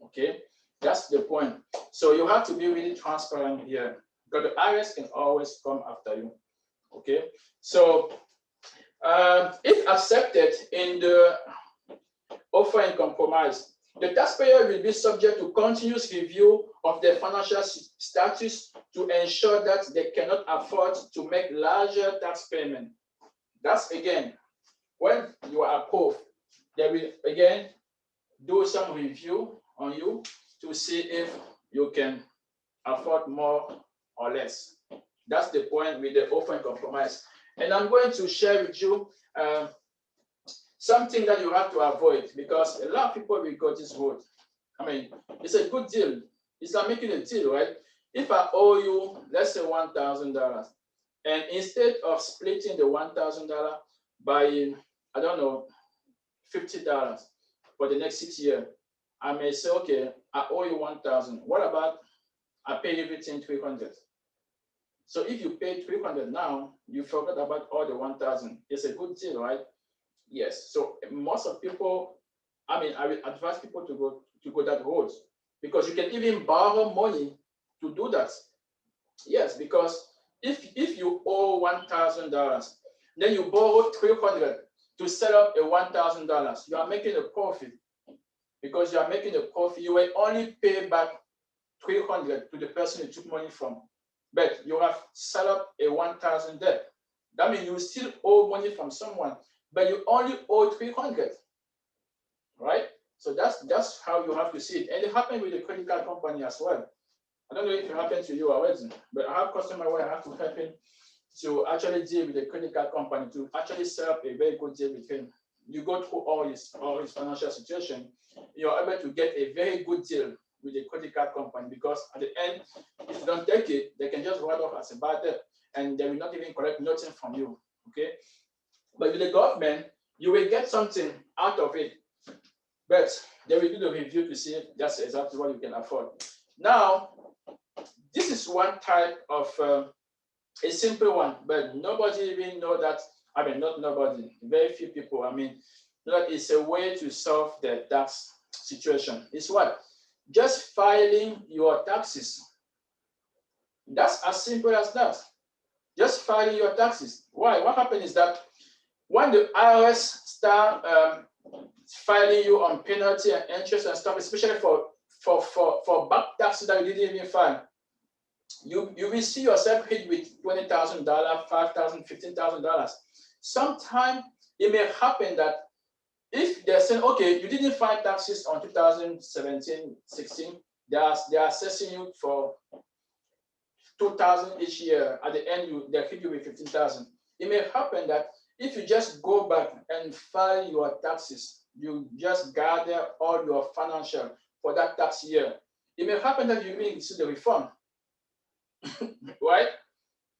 Okay, that's the point. So you have to be really transparent here, because the IRS can always come after you. Okay, so if accepted in the offer and compromise, the taxpayer will be subject to continuous review of their financial status to ensure that they cannot afford to make larger tax payments. That's again, when you are approved, they will again do some review on you to see if you can afford more or less. That's the point with the offer and compromise. And I'm going to share with you something that you have to avoid, because a lot of people will go this road. It's a good deal. It's like making a deal, right? If I owe you, let's say $1,000, and instead of splitting the $1,000 by, I don't know, $50 for the next 6 years, I may say, okay, I owe you $1,000. What about I pay everything $300? So if you pay $300 now, you forget about all the $1,000. It's a good deal, right? Yes. So most of people, I will advise people to go that road, because you can even borrow money to do that. Yes, because if you owe $1,000, then you borrow $300 to set up a $1,000, you are making a profit. Because you are making a profit, you will only pay back $300 to the person you took money from, but you have set up a $1,000 debt. That means you still owe money from someone, but you only owe $300, right? So that's how you have to see it. And it happened with the credit card company as well. I don't know if it happened to you already, but I have customers where I have to help him to actually deal with the credit card company to actually set up a very good deal with him. you go through all his financial situation, you're able to get a very good deal with a credit card company, because at the end, if you don't take it, they can just write off as a bad debt and they will not even collect nothing from you. Okay. But with the government, you will get something out of it, but they will do the review to see if that's exactly what you can afford. Now, this is one type of a simple one, but nobody even know that. I mean, not nobody, very few people. I mean, that it's a way to solve the tax situation. It's what? Just filing your taxes. That's as simple as that. Just filing your taxes. Why? What happens is that when the IRS start filing you on penalty and interest and stuff, especially for back taxes that you didn't even file, you will see yourself hit with $20,000, $5,000, $15,000. Sometimes it may happen that if they're saying, okay, you didn't file taxes on 2017, 16, they are assessing you for 2,000 each year. At the end, they hit you with 15,000. It may happen that if you just go back and file your taxes, you just gather all your financial for that tax year. It may happen that you will receive the refund, right?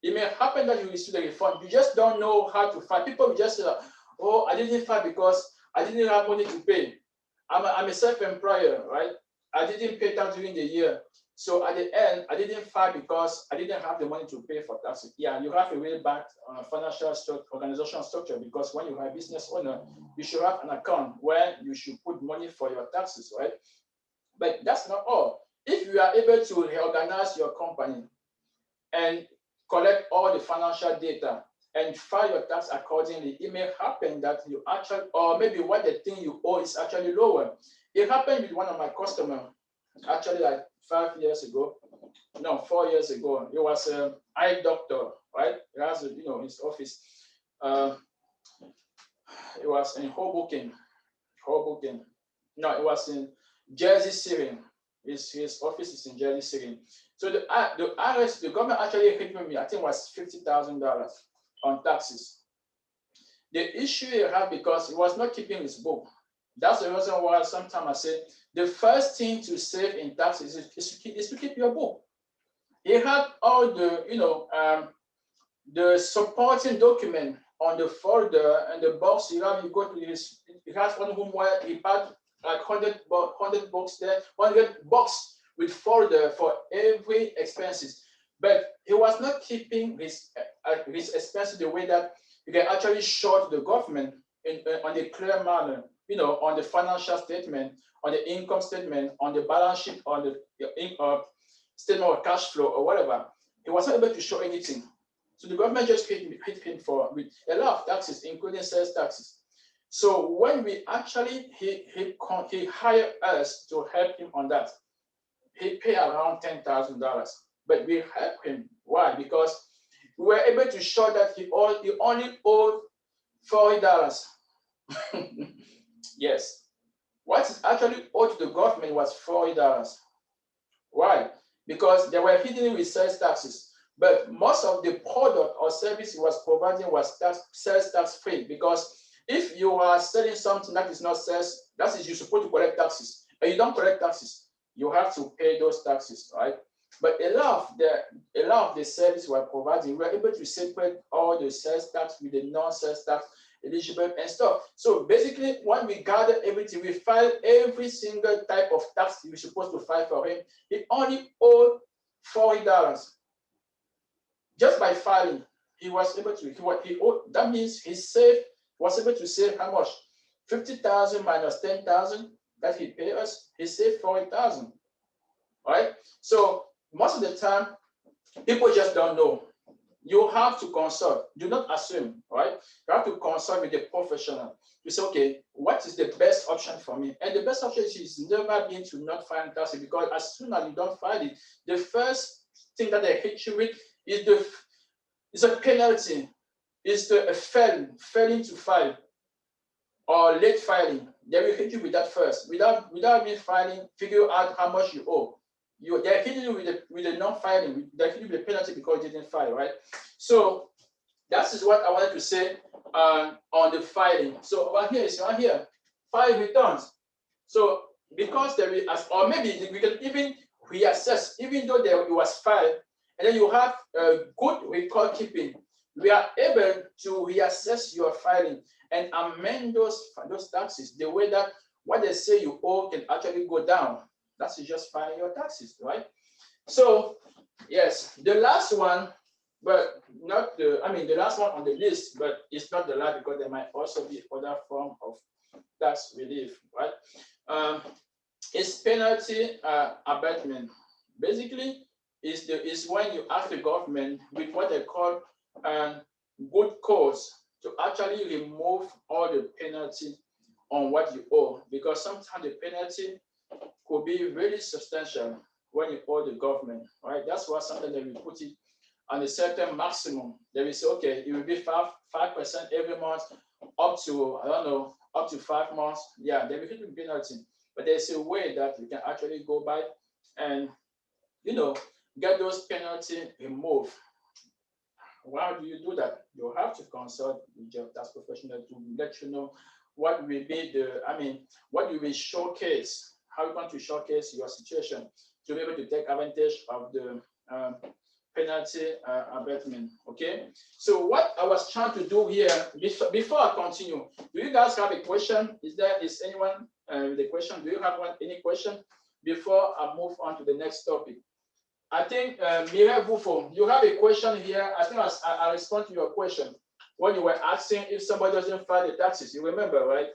It may happen that you receive the refund. You just don't know how to file. People will just say, oh, I didn't file because I didn't have money to pay. I'm a self-employer, right? I didn't pay tax during the year. So at the end, I didn't file because I didn't have the money to pay for taxes. Yeah, you have a really bad financial organizational structure, because when you are a business owner, you should have an account where you should put money for your taxes, right? But that's not all. If you are able to reorganize your company and collect all the financial data and file your tax accordingly, it may happen that you actually, or maybe what the thing you owe is actually lower. It happened with one of my customers, actually like 4 years ago. It was an eye doctor, right? He has, his office. It was in Hoboken. No, it was in Jersey City. His office is in Jersey City. So the IRS, the government actually hit me, I think it was $50,000 on taxes. The issue he had, because he was not keeping his book. That's the reason why sometimes I say the first thing to save in taxes is to keep your book. He had all the, the supporting document on the folder and the box. You go to his, he has one room where he had like 100 books there, 100 box with folder for every expenses. But he was not keeping his expenses the way that you can actually show to the government on a clear manner, on the financial statement, on the income statement, on the balance sheet, on the statement of cash flow or whatever. He was not able to show anything. So the government just hit him with a lot of taxes, including sales taxes. So when we actually, he hired us to help him on that. He paid around $10,000, but we helped him. Why? Because we were able to show that he only owed $40. Yes. What is actually owed to the government was $40. Why? Because they were hidden with sales taxes. But most of the product or service he was providing was sales tax free, because if you are selling something that is not sales, that is, you're supposed to collect taxes, and you don't collect taxes, you have to pay those taxes, right? But a lot of the service we are providing, we are able to separate all the sales tax with the non-sales tax eligible and stuff. So basically, when we gather everything, we file every single type of tax we're supposed to file for him. He only owed $40. Just by filing, he was able to, that means he was able to save how much? 50,000 minus 10,000 that he paid us, he saved 40,000, right? So most of the time, people just don't know. You have to consult. Do not assume, right? You have to consult with a professional. You say, okay, what is the best option for me? And the best option is never been to not file taxes, because as soon as you don't file it, the first thing that they hit you with is a penalty. It's the failing to file or late filing. They will hit you with that first. Without me filing, figure out how much you owe. They're hitting you with the non-filing. They're hitting you with the penalty because you didn't file, right? So that is what I wanted to say on the filing. So over here is right here, file returns. So because there is, or maybe we can even reassess, even though it was filed, and then you have good record keeping, we are able to reassess your filing and amend those taxes the way that what they say you owe can actually go down. That's just filing your taxes, right? So yes, the last one, but not the, I mean, the last one on the list, but it's not the last because there might also be other form of tax relief, right? It's penalty abatement. Basically, is when you ask the government with what they call good cause to actually remove all the penalty on what you owe, because sometimes the penalty could be really substantial when you owe the government, right? That's why sometimes they will put it on a certain maximum. They will say, okay, it will be 5% every month up to, I don't know, up to 5 months. Yeah, they will hit the penalty. But there's a way that you can actually go by and, you know, get those penalties removed. How do you do that? You have to consult with your tax professional to let you know what will be the, I mean, what you will showcase, how you're going to showcase your situation to be able to take advantage of the penalty abatement. Okay. So what I was trying to do here, before I continue, do you guys have a question? Is anyone with a question? Do you have any question before I move on to the next topic? I think Mireille Buffon, you have a question here. I think I respond to your question when you were asking if somebody doesn't file the taxes. You remember, right?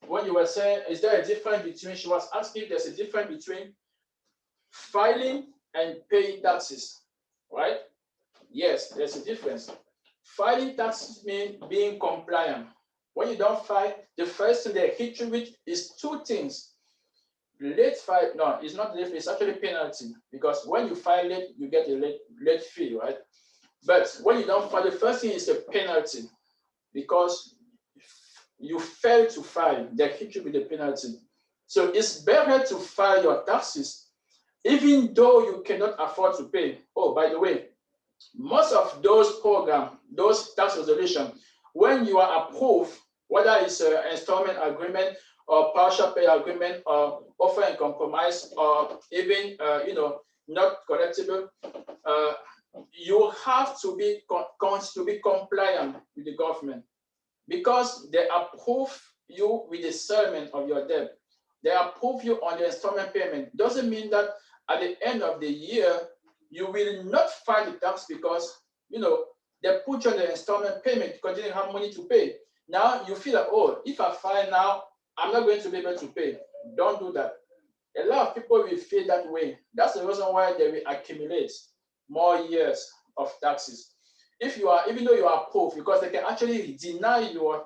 When you were saying, is there a difference between, she was asking if there's a difference between filing and paying taxes, right? Yes, there's a difference. Filing taxes means being compliant. When you don't file, the first thing they hit you with is two things. Late file, no, it's not late, it's actually penalty, because when you file late, you get a late fee, right? But when you don't file, the first thing is a penalty, because you fail to file, they hit you with the penalty. So it's better to file your taxes, even though you cannot afford to pay. Oh, by the way, most of those programs, those tax resolution, when you are approved, whether it's an installment agreement or partial pay agreement or offer and compromise or even not collectible, you have to be compliant with the government, because they approve you with the settlement of your debt. They approve you on the installment payment. Doesn't mean that at the end of the year you will not file the tax, because they put you on the installment payment because you didn't have money to pay. Now you feel like, oh, if I file now, I'm not going to be able to pay. Don't do that. A lot of people will feel that way. That's the reason why they will accumulate more years of taxes. If you are, even though you are approved, because they can actually deny your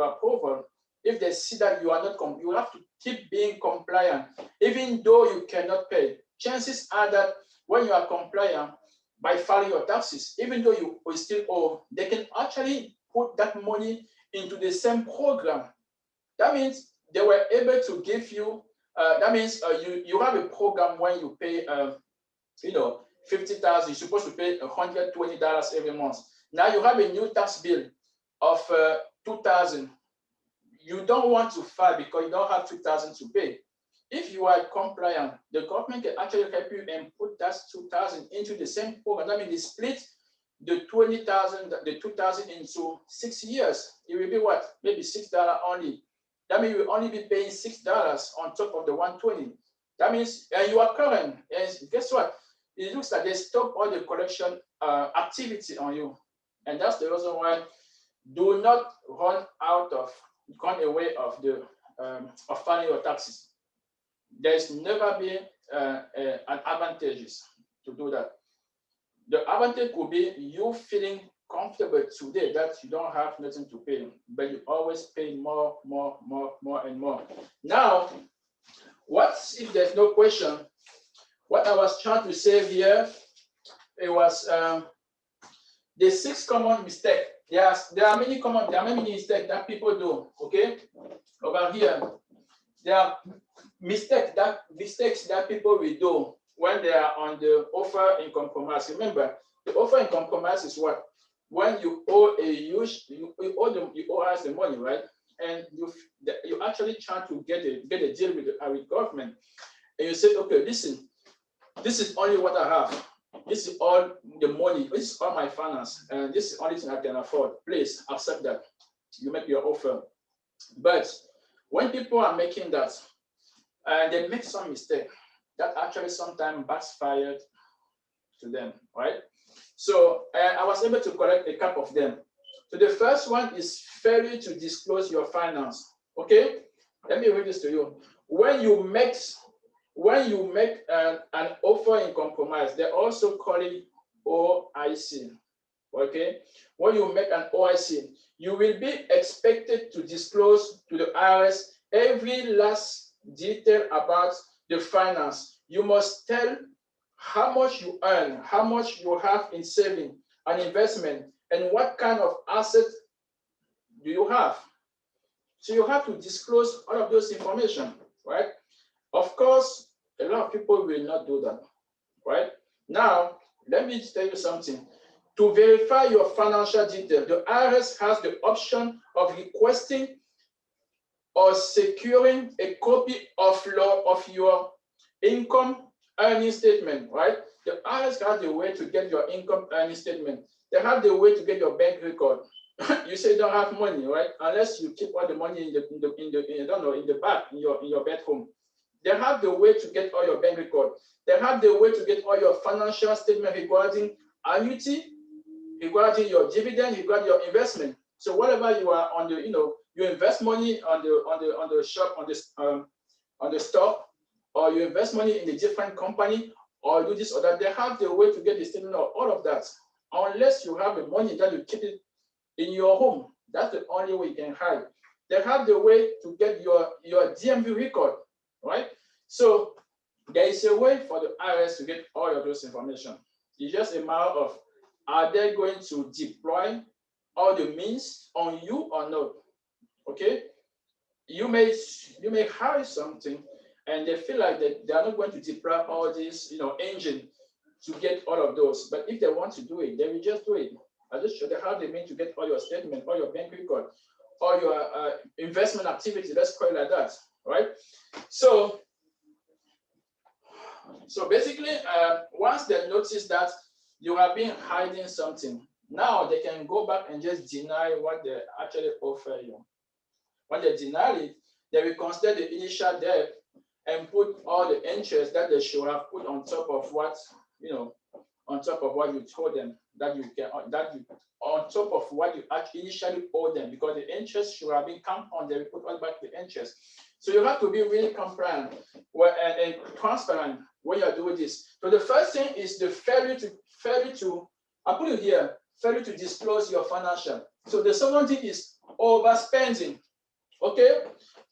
approval if they see that you are not, you have to keep being compliant, even though you cannot pay. Chances are that when you are compliant by filing your taxes, even though you still owe, they can actually put that money into the same program. That means they were able to give you, that means you have a program when you pay, 50,000, you're supposed to pay $120 every month. Now you have a new tax bill of 2,000. You don't want to file because you don't have 2,000 to pay. If you are compliant, the government can actually help you and put that 2,000 into the same program. That means they split the 20,000, the 2,000 into 6 years. It will be what? Maybe $6 only. That means you will only be paying $6 on top of the 120. That means you are current. And guess what? It looks like they stop all the collection activity on you. And that's the reason why do not run away of the of filing your taxes. There's never been an advantage to do that. The advantage could be you feeling comfortable today that you don't have nothing to pay, but you always pay more and more. Now, what if there's no question? What I was trying to say here, it was the 6 common mistakes. There are many mistakes that people do. Okay, over here, there are mistakes that people will do when they are on the offer in compromise. Remember, The offer in compromise is what? When you owe a huge, you owe us the money, right? And you actually try to get a deal with government, and you say, okay, listen, this is only what I have. This is all the money. This is all my finance, and this is the only thing I can afford. Please accept that. You make your offer. But when people are making that, they make some mistake that actually sometimes backfired to them, right? So I was able to collect a couple of them. So the first one is failure to disclose your finance. Okay, let me read this to you. When you make an offer in compromise, they also call it OIC. Okay, when you make an OIC, you will be expected to disclose to the IRS every last detail about the finance. You must tell how much you earn, how much you have in saving and investment, and what kind of asset do you have. So you have to disclose all of those information, right? Of course, a lot of people will not do that, right? Now, let me tell you something. To verify your financial detail, the IRS has the option of requesting or securing a copy of your income earning statement, right? The IRS has the way to get your income earning statement. They have the way to get your bank record. You say you don't have money, right? Unless you keep all the money in the back in your bedroom. They have the way to get all your bank record. They have the way to get all your financial statement regarding annuity, regarding your dividend, regarding your investment. So whatever you are on the, you invest money on the shop, on the stock, or you invest money in a different company, or do this or that. They have the way to get the statement of all of that. Unless you have the money that you keep it in your home, that's the only way you can hide. They have the way to get your DMV record, right? So there is a way for the IRS to get all of those information. It's just a matter of, are they going to deploy all the means on you or not? Okay, you may hire something and they feel like that they are not going to deploy all this engine to get all of those, but if they want to do it, they will just do it. I just show them how they mean to get all your statement, all your bank record, all your investment activity, let's call it like that, right? So basically, once they notice that you have been hiding something, now they can go back and just deny what they actually offer you. When they deny it, they will consider the initial debt and put all the interest that they should have put on top of what on top of what you told them on top of what you actually initially owe them, because the interest should have been compounded. They will put all back the interest. So you have to be really compliant and transparent when you are doing this. So the first thing is the failure to I put it here, failure to disclose your financial. So the second thing is overspending. Okay,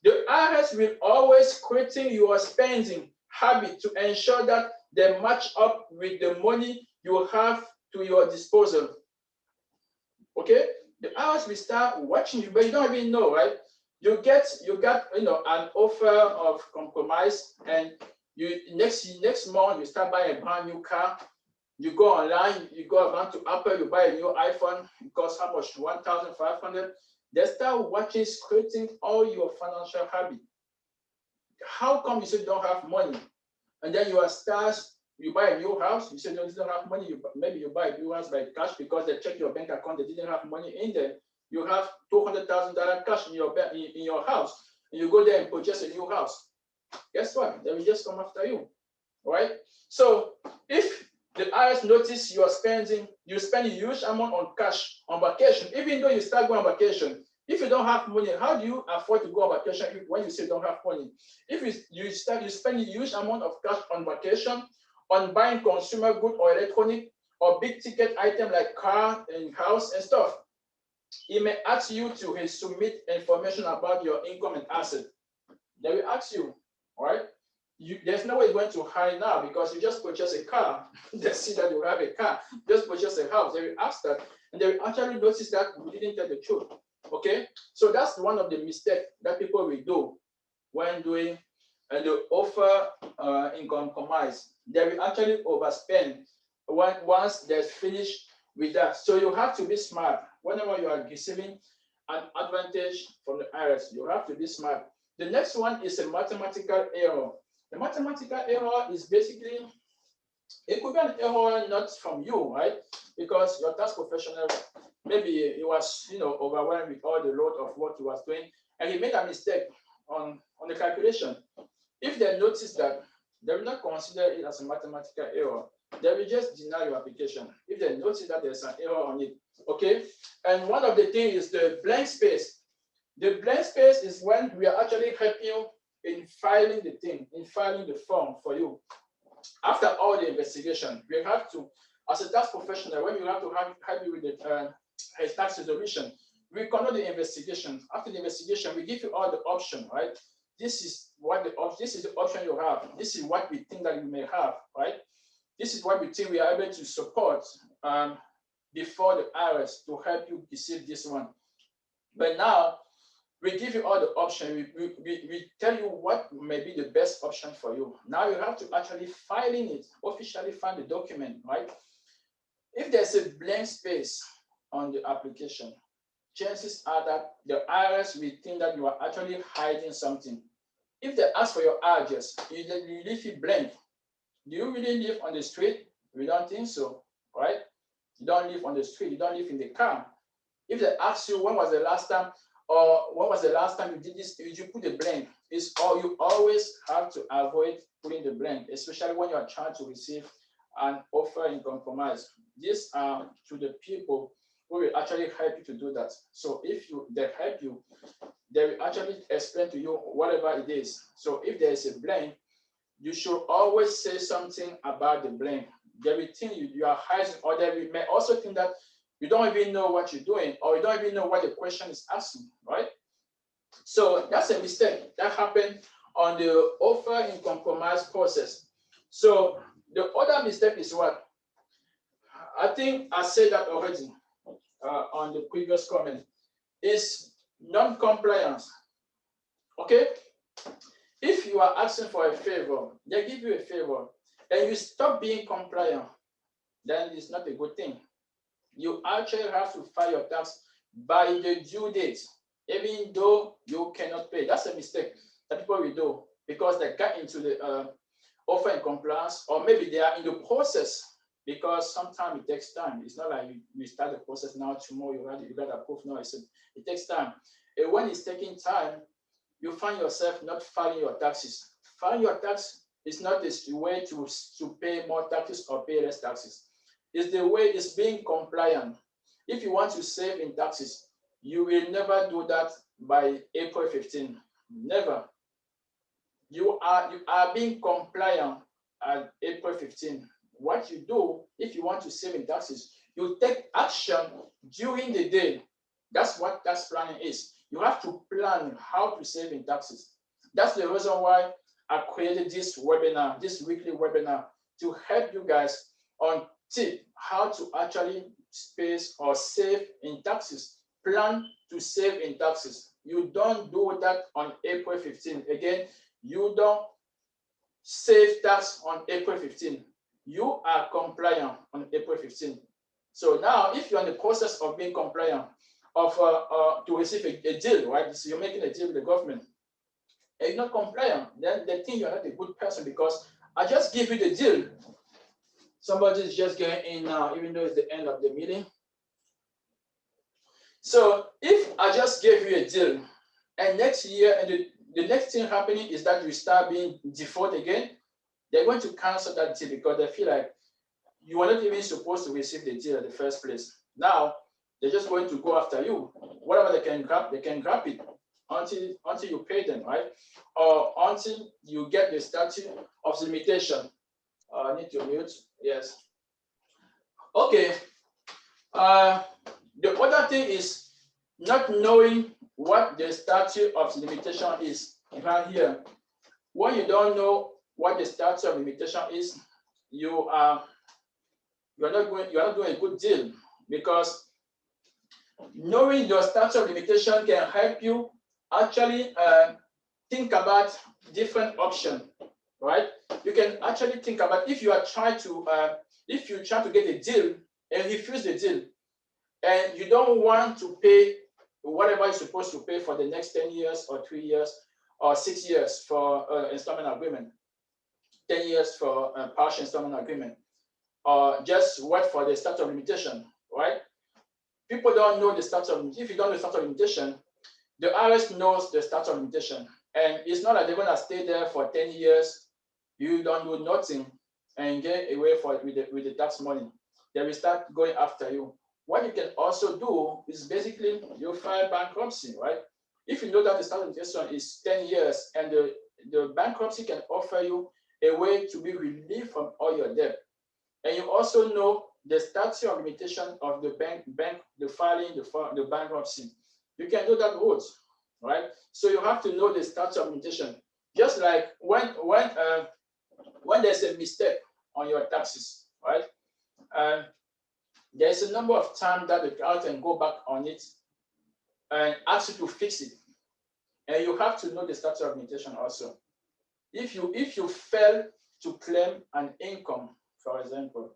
the IRS will always question your spending habit to ensure that they match up with the money you have to your disposal. Okay, the IRS will start watching you, but you don't even know, right? You got an offer of compromise, and you next month you start buying a brand new car. You go online, you go around to Apple, you buy a new iPhone. It costs how much? 1,500. They start watching, scraping all your financial habit. How come you say you don't have money? And then you buy a new house, you say you don't have money, maybe you buy a new house by cash because they check your bank account, they didn't have money in there. You have $200,000 cash in your house, and you go there and purchase a new house. Guess what? They will just come after you, right? So if the IRS notice you spend a huge amount on cash on vacation, even though you start going on vacation. If you don't have money, how do you afford to go on vacation when you say you don't have money? If you spend a huge amount of cash on vacation, on buying consumer good or electronic or big ticket item like car and house and stuff, it may ask you to submit information about your income and asset. They will ask you, all right? There's no way you're going to hide now because you just purchase a car. They see that you have a car. Just purchase a house. They will ask that, and they will actually notice that you didn't tell the truth. Okay, so that's one of the mistakes that people will do when doing the offer in compromise. They will actually overspend once they're finished with that. So you have to be smart. Whenever you are receiving an advantage from the IRS, you have to be smart. The next one is a mathematical error. The mathematical error is basically, it could be an error not from you, right? Because your tax professional, maybe he was, overwhelmed with all the load of what he was doing, and he made a mistake on the calculation. If they notice that, they will not consider it as a mathematical error. They will just deny your application if they notice that there's an error on it. Okay. And one of the things is the blank space. The blank space is when we are actually helping you in filing the thing, in filing the form for you. After all the investigation, we have to, as a tax professional, when you have to help you with the tax resolution, we conduct the investigation. After the investigation, we give you all the options, right? This is the option you have. This is what we think that you may have, right? This is what we think we are able to support before the IRS to help you receive this one. But now we give you all the options. We tell you what may be the best option for you. Now you have to actually filing it, officially file the document, right? If there's a blank space on the application, chances are that the IRS will think that you are actually hiding something. If they ask for your address, you leave it blank. Do you really live on the street? We don't think so, right? You don't live on the street. You don't live in the car. If they ask you when was the last time, or when was the last time you did this, did you put a blank? It's all, you always have to avoid putting the blank, especially when you are trying to receive an offer in compromise. These are to the people who will actually help you to do that. So if they help you, they will actually explain to you whatever it is. So if there is a blank, you should always say something about the blank. They will think you are hiding, or they may also think that you don't even know what you're doing, or you don't even know what the question is asking, right? So that's a mistake that happened on the offer in compromise process. So the other mistake is what? I think I said that already on the previous comment, is non-compliance. Okay? If you are asking for a favor, they give you a favor, and you stop being compliant, then it's not a good thing. You actually have to file your tax by the due date, even though you cannot pay. That's a mistake that people will do because they got into the offer in compliance, or maybe they are in the process, because sometimes it takes time. It's not like you start the process now, tomorrow you got approved. No, it takes time. And when it's taking time, you find yourself not filing your taxes. Filing your tax is not the way to pay more taxes or pay less taxes. It's the way it's being compliant. If you want to save in taxes, you will never do that by April 15. Never. You are being compliant at April 15. What you do, if you want to save in taxes, you take action during the day. That's what tax planning is. You have to plan how to save in taxes. That's the reason why I created this webinar, this weekly webinar, to help you guys on tip how to actually space or save in taxes. Plan to save in taxes. You don't do that on April 15. Again, you don't save tax on April 15. You are compliant on April 15. So now, if you're in the process of being compliant, to receive a deal, right? So you're making a deal with the government, and you're not compliant, then they think you're not a good person because I just give you the deal. Somebody is just getting in now, even though it's the end of the meeting. So if I just gave you a deal, and next year, and the next thing happening is that you start being default again, they're going to cancel that deal because they feel like you were not even supposed to receive the deal in the first place. Now, they're just going to go after you. Whatever they can grab it until you pay them, right? Or until you get the statute of limitation. I need to mute. Yes. Okay. The other thing is not knowing what the statute of limitation is. Right here, when you don't know what the statute of limitation is, you are not doing a good deal, because knowing your statute of limitation can help you actually think about different options, right? You can actually think about, if you are trying to if you try to get a deal and refuse the deal, and you don't want to pay whatever you're supposed to pay for the next 10 years or 3 years or 6 years for installment agreement, 10 years for a partial installment agreement, or just wait for the statute of limitation, right? People don't know the statute of limitation. If you don't know the statute of limitation, the IRS knows the statute of limitation. And it's not like they're going to stay there for 10 years, you don't do nothing, and get away with the tax money. They will start going after you. What you can also do is basically you file bankruptcy, right? If you know that the statute of limitation is 10 years and the bankruptcy can offer you a way to be relieved from all your debt. And you also know the statute of limitation of the filing the bankruptcy. You can do that route, right? So you have to know the statute of limitation. Just like when there's a mistake on your taxes, right? There's a number of times that the client can go back on it and ask you to fix it. And you have to know the statute of limitation also. If you fail to claim an income, for example,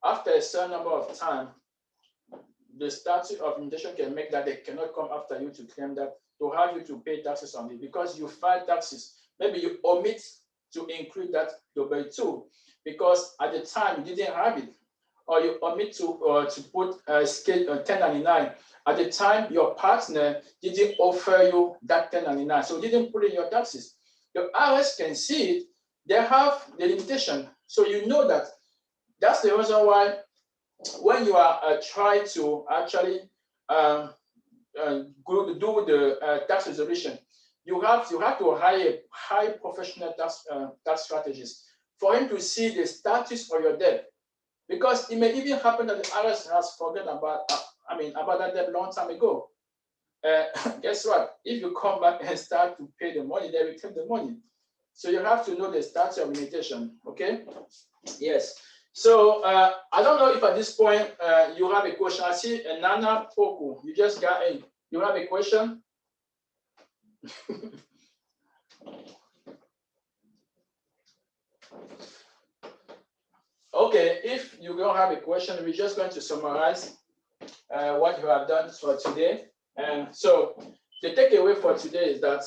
after a certain number of time, the statute of limitation can make that they cannot come after you to claim that, to have you to pay taxes on it because you filed taxes. Maybe you omit to include that W-2 because at the time you didn't have it, or you omit to put a scale 1099. At the time, your partner didn't offer you that 1099, so you didn't put in your taxes. The IRS can see it. They have the limitation, so you know that. That's the reason why when you are trying to actually do the tax resolution, you have to hire high professional tax strategist for him to see the status of your debt. Because it may even happen that the IRS has forgotten about that debt long time ago. Guess what? If you come back and start to pay the money, they will take the money. So you have to know the statute of limitation, okay? Yes. So I don't know if at this point you have a question. I see Nana Poku, you just got in. You have a question? Okay, if you don't have a question, we're just going to summarize what you have done for today. And so the takeaway for today is that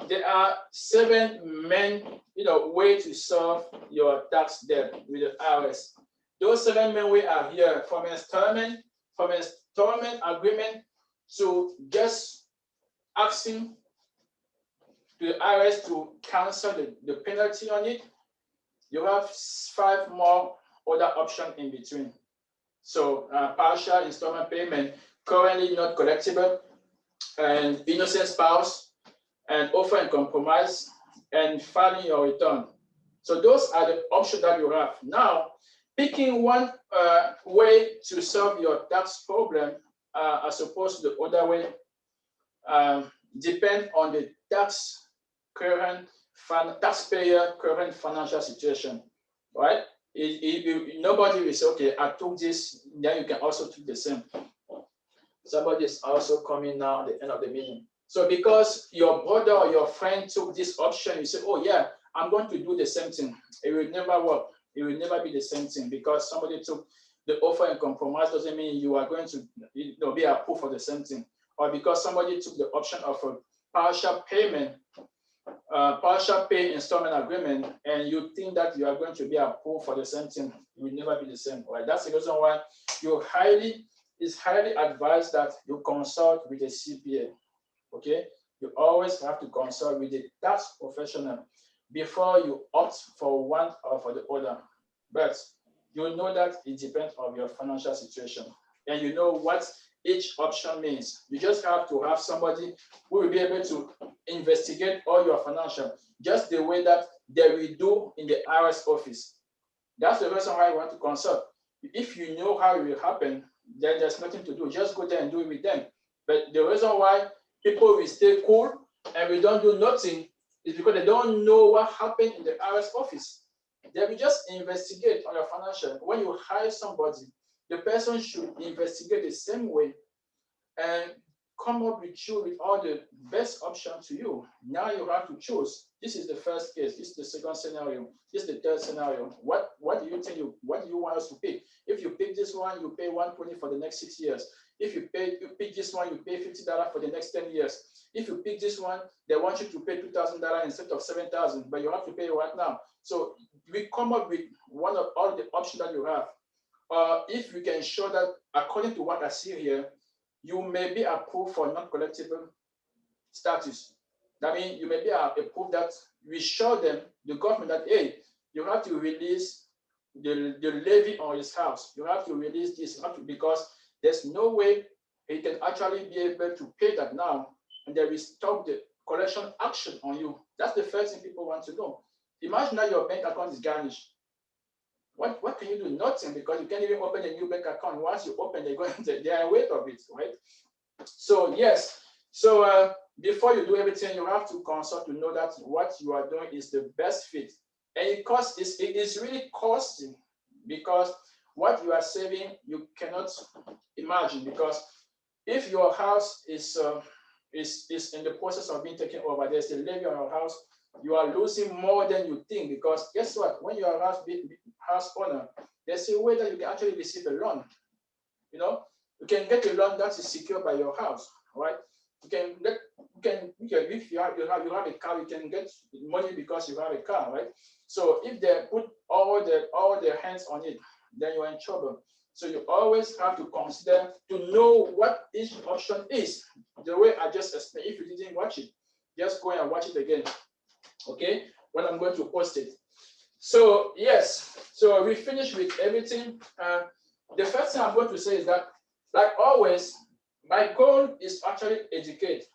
there are 7 main ways to solve your tax debt with the IRS. Those 7 main ways are here, from installment agreement to just asking the IRS to cancel the penalty on it. You have 5 more other options in between. So partial installment payment, currently not collectible, and innocent spouse, and offer and compromise, and filing your return. So those are the options that you have. Now, picking one way to solve your tax problem as opposed to the other way depend on the taxpayer current financial situation, right? Nobody will say, okay, I took this, then you can also take the same. Somebody is also coming now at the end of the meeting. So because your brother or your friend took this option, you say, oh yeah, I'm going to do the same thing. It will never work. It will never be the same thing because somebody took the offer and compromise doesn't mean you are going to be approved for the same thing. Or because somebody took the option of a partial payment, partial pay installment agreement, and you think that you are going to be approved for the same thing, it will never be the same. Right? That's the reason why it's highly advised that you consult with a CPA. Okay, you always have to consult with a tax professional before you opt for one or for the other. But you know that it depends on your financial situation, and you know what each option means. You just have to have somebody who will be able to investigate all your financial, just the way that they will do in the IRS office. That's the reason why you want to consult. If you know how it will happen, then there's nothing to do. Just go there and do it with them. But the reason why people will stay cool and we don't do nothing is because they don't know what happened in the IRS office. They will just investigate on your financial. When you hire somebody, the person should investigate the same way and come up with you with all the best option to you. Now you have to choose. This is the first case. This is the second scenario. This is the third scenario. What do you think what do you want us to pick? If you pick this one, you pay $120 for the next 6 years. If you pick this one, you pay $50 for the next 10 years. If you pick this one, they want you to pay $2,000 instead of $7,000, but you have to pay right now. So we come up with one of all the options that you have. If we can show that according to what I see here, you may be approved for not collectible status. That means you may be approved that we show them, the government, that, hey, you have to release the levy on his house. You have to release this, because there's no way he can actually be able to pay that now, and they will stop the collection action on you. That's the first thing people want to know. Imagine that your bank account is garnished. What can you do? Nothing, because you can't even open a new bank account. Once you open, they are aware of it, right? So yes, so before you do everything, you have to consult to know that what you are doing is the best fit. And it is really costing, because what you are saving, you cannot imagine, because if your house is in the process of being taken over, there's a levy on your house, you are losing more than you think, because guess what? When you are a house owner, there's a way that you can actually receive a loan. You know, you can get a loan that is secured by your house, right? If you have a car, you can get money because you have a car, right? So if they put all their hands on it, then you're in trouble. So you always have to consider to know what each option is. The way I just explained, if you didn't watch it, just go and watch it again. Okay, when I'm going to post it. So yes, so we finished with everything. The first thing I'm going to say is that, like always, my goal is actually educate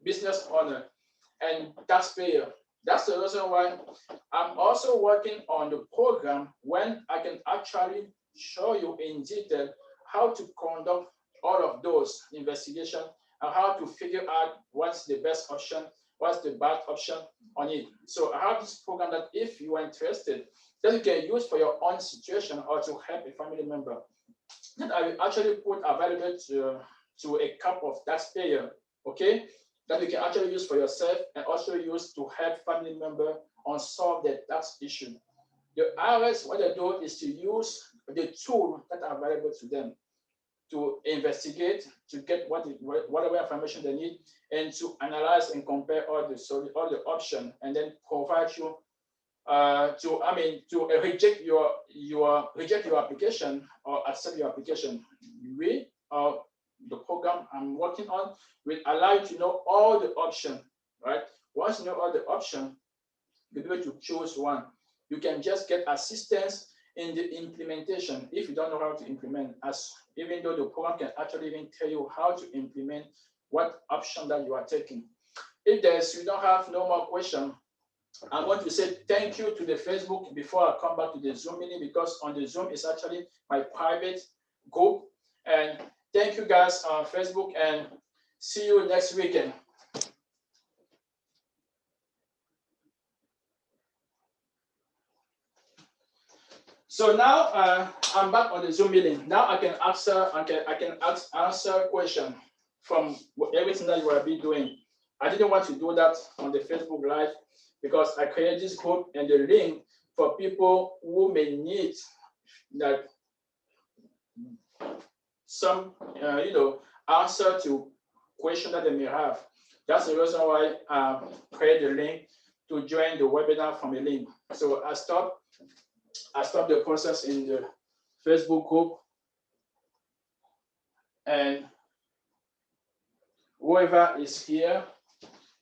business owner and taxpayer. That's the reason why I'm also working on the program when I can actually show you in detail how to conduct all of those investigations and how to figure out what's the best option, what's the bad option on it. So I have this program that if you are interested, that you can use for your own situation or to help a family member, that I will actually put available to a couple of taxpayer, okay, that you can actually use for yourself and also use to help family member on solve their tax issue. The IRS, what they do is to use the tools that are available to them to investigate, to get whatever information they need, and to analyze and compare all the options, and then provide you to reject your application or accept your application. The program I'm working on will allow you to know all the options, right? Once you know all the options, you'll be able to choose one. You can just get assistance in the implementation if you don't know how to implement, even though the program can actually even tell you how to implement what option that you are taking. If you don't have no more question, I want to say thank you to the Facebook before I come back to the Zoom meeting, because on the Zoom is actually my private group. And thank you guys on Facebook, and see you next weekend. So now I'm back on the Zoom meeting. Now I can answer question from everything that you have been doing. I didn't want to do that on the Facebook Live because I created this group and the link for people who may need that some answer to question that they may have. That's the reason why I created the link to join the webinar from a link. So I stopped the process in the Facebook group, and whoever is here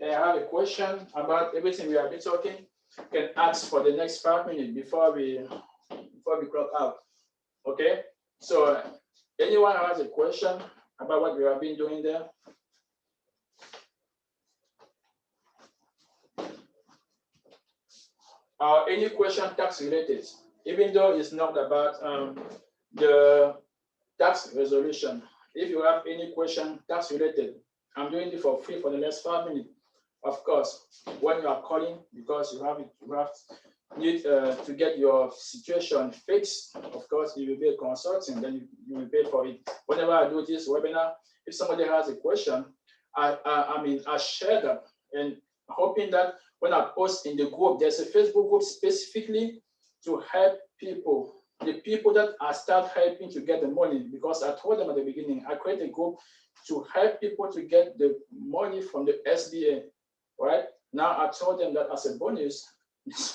and have a question about everything we have been talking can ask for the next 5 minutes before we clock out. Okay, so anyone has a question about what we have been doing there? Any question tax related, even though it's not about the tax resolution. If you have any question tax related, I'm doing it for free for the next 5 minutes. Of course, when you are calling, because you have need to get your situation fixed, of course, you will be a consultant, then you will pay for it. Whenever I do this webinar, if somebody has a question, I share that, and hoping that when I post in the group, there's a Facebook group specifically to help people, the people that I start helping to get the money, because I told them at the beginning, I create a group to help people to get the money from the SBA, right? Now I told them that as a bonus,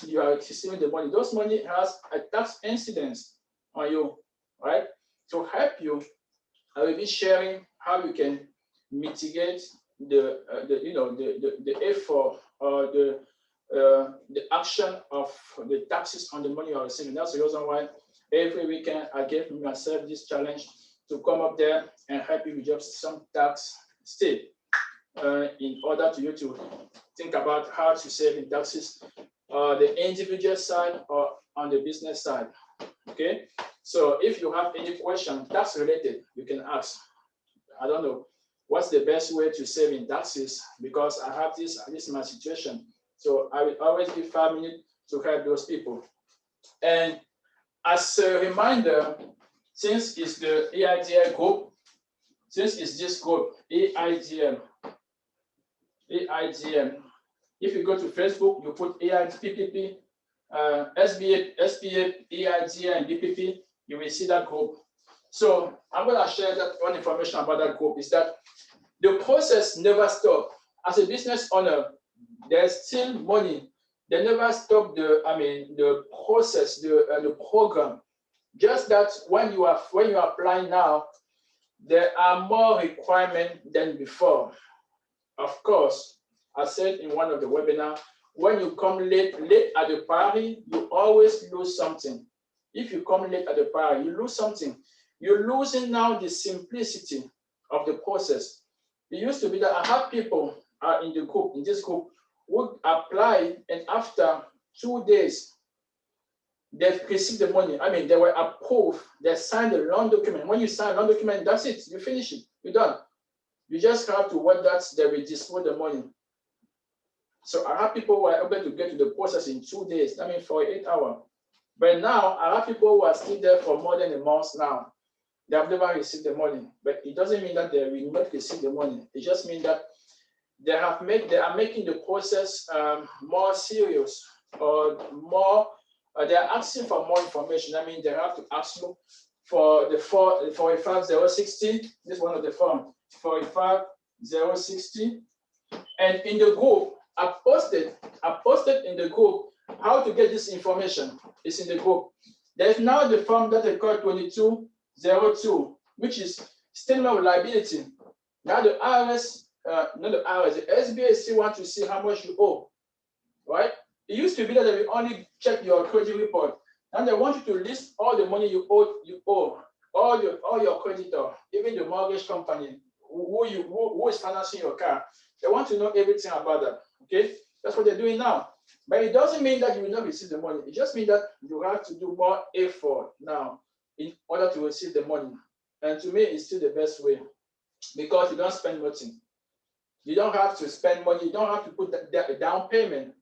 you are receiving the money. Those money has a tax incidence on you, right? To help you, I will be sharing how you can mitigate the effort or the action of the taxes on the money you are receiving. That's the reason why every weekend I gave myself this challenge to come up there and help you with just some tax step in order to you to think about how to save in taxes, the individual side or on the business side. Okay, so if you have any question tax related, you can ask. I don't know what's the best way to save in taxes, because I have this is my situation. So I will always give 5 minutes to help those people. And as a reminder, since it's the AIDL group, since it's this group, AIDM, if you go to Facebook, you put PPP, SBA, AIDL, and BPP, you will see that group. So I'm going to share that one information about that group is that the process never stops. As a business owner, there's still money. They never stop the process, the program. Just that when you are applying now, there are more requirements than before. Of course, I said in one of the webinars, when you come late at the party, you always lose something. If you come late at the party, you lose something. You're losing now the simplicity of the process. It used to be that I have people in this group, would apply, and after 2 days, they've received the money. I mean, they were approved. They signed a loan document. When you sign a loan document, that's it. You finish it. You're done. You just have to wait that they will dispose the money. So I have people who are able to get to the process in 2 days. I mean, for 8 hours. But now I have people who are still there for more than a month now. They have never received the money. But it doesn't mean that they will not receive the money. It just means that they are making the process more serious, or more. They are asking for more information. I mean, they have to ask you for the 45060. This is one of the forms, 45060. And in the group, I posted in the group how to get this information. It's in the group. There's now the form that they call 2202, which is statement of liability. Now the IRS, the SBA still want to see how much you owe, right? It used to be that they will only check your credit report, and they want you to list all the money you owe, all your creditor, even the mortgage company, who is financing your car. They want to know everything about that. Okay, that's what they're doing now. But it doesn't mean that you will not receive the money. It just means that you have to do more effort now in order to receive the money. And to me, it's still the best way, because you don't spend nothing. You don't have to spend money. You don't have to put the down payment.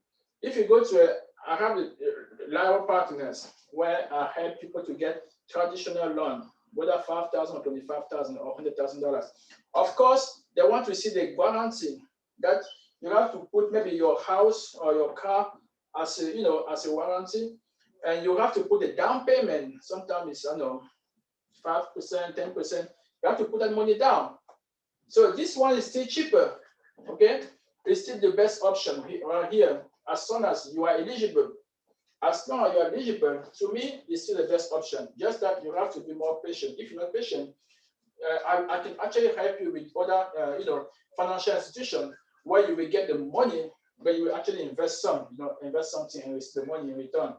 If you go to I have a liable partners where I help people to get traditional loan, whether $5,000 or $25,000 or $100,000. Of course, they want to see the guarantee that you have to put maybe your house or your car as a warranty, and you have to put the down payment. Sometimes it's 5%, 10%. You have to put that money down. So this one is still cheaper. Okay, it's still the best option right here. As soon as you are eligible, to me, it's still the best option. Just that you have to be more patient. If you're not patient, I can actually help you with other, financial institutions where you will get the money, but you will actually invest something and receive the money in return.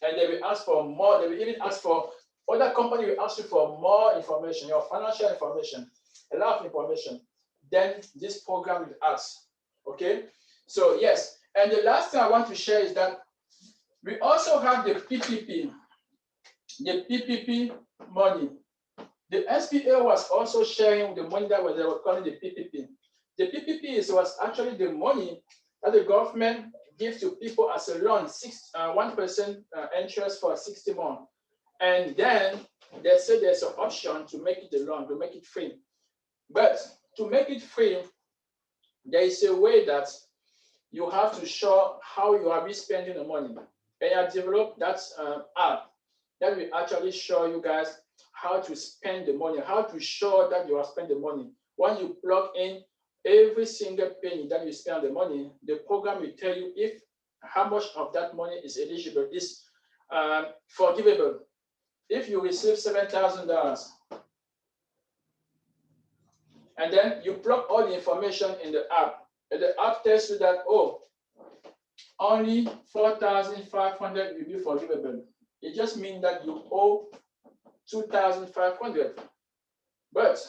And they will ask for more. They will even ask for other company will ask you for more information, your financial information, a lot of information. Then this program will ask. Okay, so yes. And the last thing I want to share is that we also have the PPP money. The SBA was also sharing the money that they were calling the PPP. The PPP was actually the money that the government give to people as a loan, 1% interest for 60 months. And then they say there's an option to make it a loan, to make it free. But to make it free, there is a way that you have to show how you are spending the money. And I developed that app that will actually show you guys how to spend the money, how to show that you are spending the money. When you plug in every single penny that you spend the money, the program will tell you if how much of that money is eligible, is forgivable. If you receive $7,000, and then you plug all the information in the app, and the app tells you that, oh, only 4,500 will be forgivable. It just means that you owe 2,500. But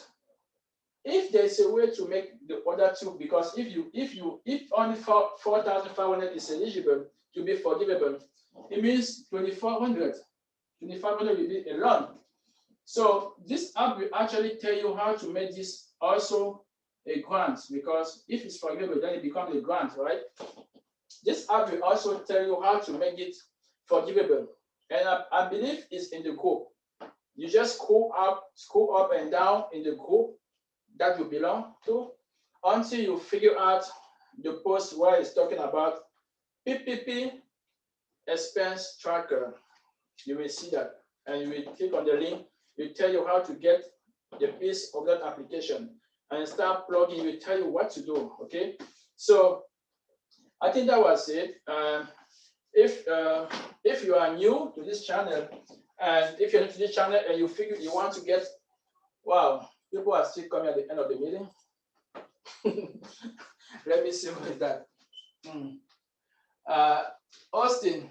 if there's a way to make the other two, because if only 4,500 is eligible to be forgivable, it means 2,400. 2,500 will be a loan. So this app will actually tell you how to make this also a grant, because if it's forgivable, then it becomes a grant, right? This app will also tell you how to make it forgivable. And I believe it's in the group. You just scroll up and down in the group that you belong to until you figure out the post where it's talking about PPP expense tracker. You will see that, and you will click on the link. It will tell you how to get the piece of that application and start plugging. It will tell you what to do. Okay, so I think that was it. If you are new to this channel, and if you're new to this channel and you figure you want to get, wow, people are still coming at the end of the meeting. Let me see what is that. Austin,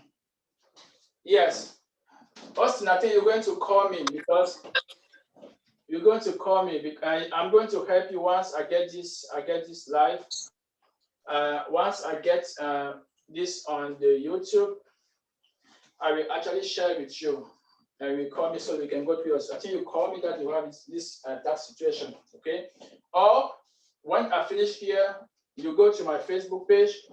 yes, Austin, I think you're going to call me because you're going to call me because I'm going to help you once I get this live. Once I get this on the YouTube, I will actually share it with you, and you call me so we can go through yours. I think you call me that you have this that situation, okay? Or when I finish here, you go to my Facebook page,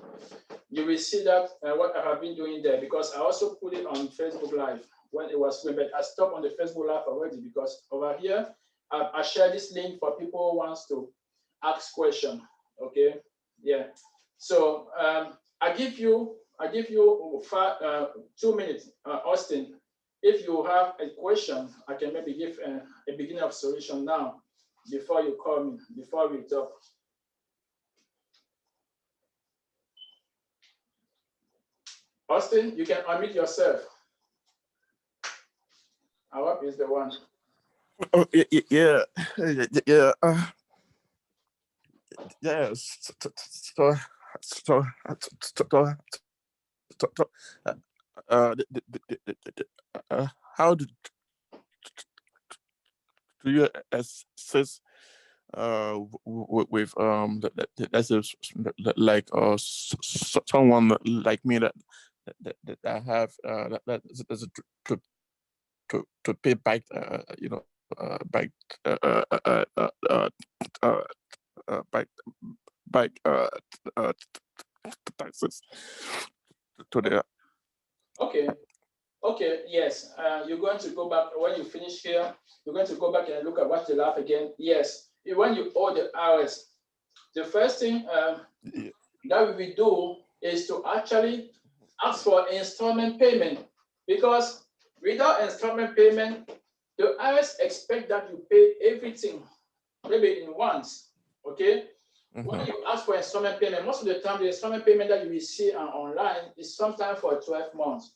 you will see that what I have been doing there, because I also put it on Facebook Live when it was free, but I stopped on the Facebook Live already because over here I share this link for people who wants to ask questions. Okay, yeah. So I give you 2 minutes, Austin. If you have a question, I can maybe give a beginning of solution now before you call me, before we talk. Austin, you can unmute yourself. Awap is the one. Oh, yeah. Yes. How do you assess with that's like someone like me that I have that is to pay back back back taxes to the. Okay, yes. You're going to go back when you finish here. You're going to go back and look at what you have again. Yes, when you owe the IRS, the first thing that we do is to actually ask for installment payment, because without installment payment, the IRS expect that you pay everything maybe in once. Okay. When you ask for installment payment, most of the time the installment payment that you will see online is sometimes for 12 months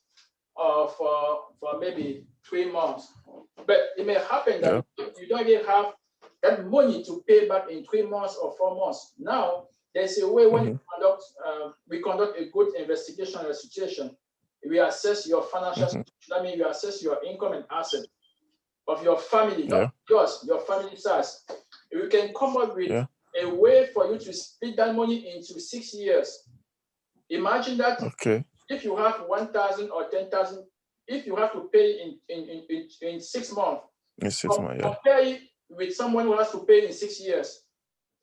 or for maybe 3 months. But it may happen that you don't even have that money to pay back in 3 months or 4 months. Now, there's a way when we conduct a good investigation of the situation. We assess your financial situation. That means we assess your income and asset of your family, not yours, your family size. We can come up with a way for you to split that money into 6 years. Imagine that if you have 1,000 or 10,000, if you have to pay in 6 months, compare it with someone who has to pay in 6 years.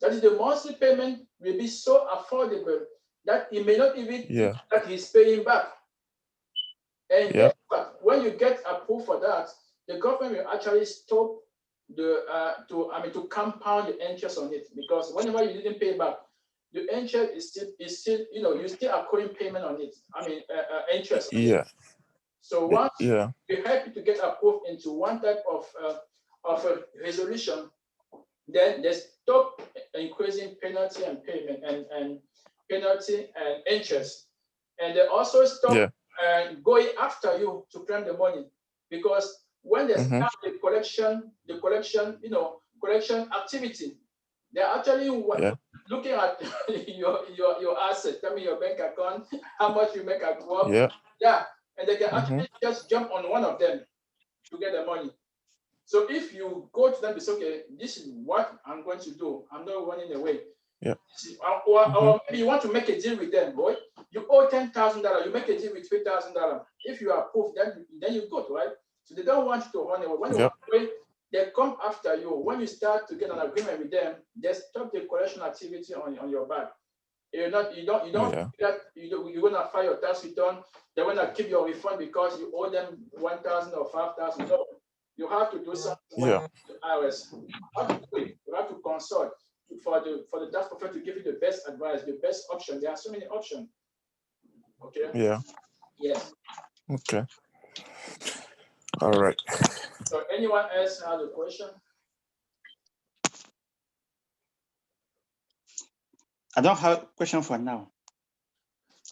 That is, the monthly payment will be so affordable that he may not even Yeah. that he's paying back. And Yeah. guess what? When you get approved for that, the government will actually stop the to compound the interest on it, because whenever you didn't pay back, the interest is still you still accruing payment on it. Interest. Yeah. So once Yeah. you help you to get approved into one type of a resolution, then they stop increasing penalty and payment and penalty and interest, and they also stop going after you to claim the money, because when they start the collection collection activity, they're actually looking at your asset. Tell me your bank account, how much you make at work. Yeah, and they can actually just jump on one of them to get the money. So if you go to them and say, okay, this is what I'm going to do, I'm not running away. Yeah. Or maybe you want to make a deal with them, boy. You owe $10,000, you make a deal with $3,000. If you are approved, then you go, right? So they don't want you to run away. When you run away, they come after you. When you start to get an agreement with them, they stop the collection activity on your back. You're gonna file your tax return. They're gonna keep your refund because you owe them 1,000 or 5,000. No, you have to do something with the IRS. You have to do it. You have to consult for the tax professional to give you the best advice, the best option. There are so many options. Okay. Yeah. Yes. Okay. All right. So anyone else have a question? I don't have a question for now.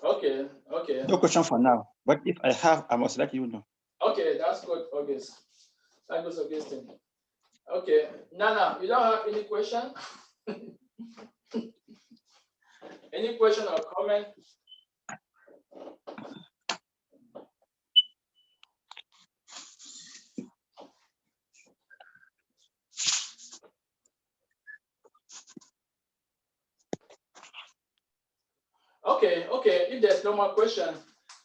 Okay. Okay. No question for now. But if I have, I must let you know. Okay, that's good, August. That goes Augustine. Okay, Nana, you don't have any question? Any question or comment? Okay. If there's no more question,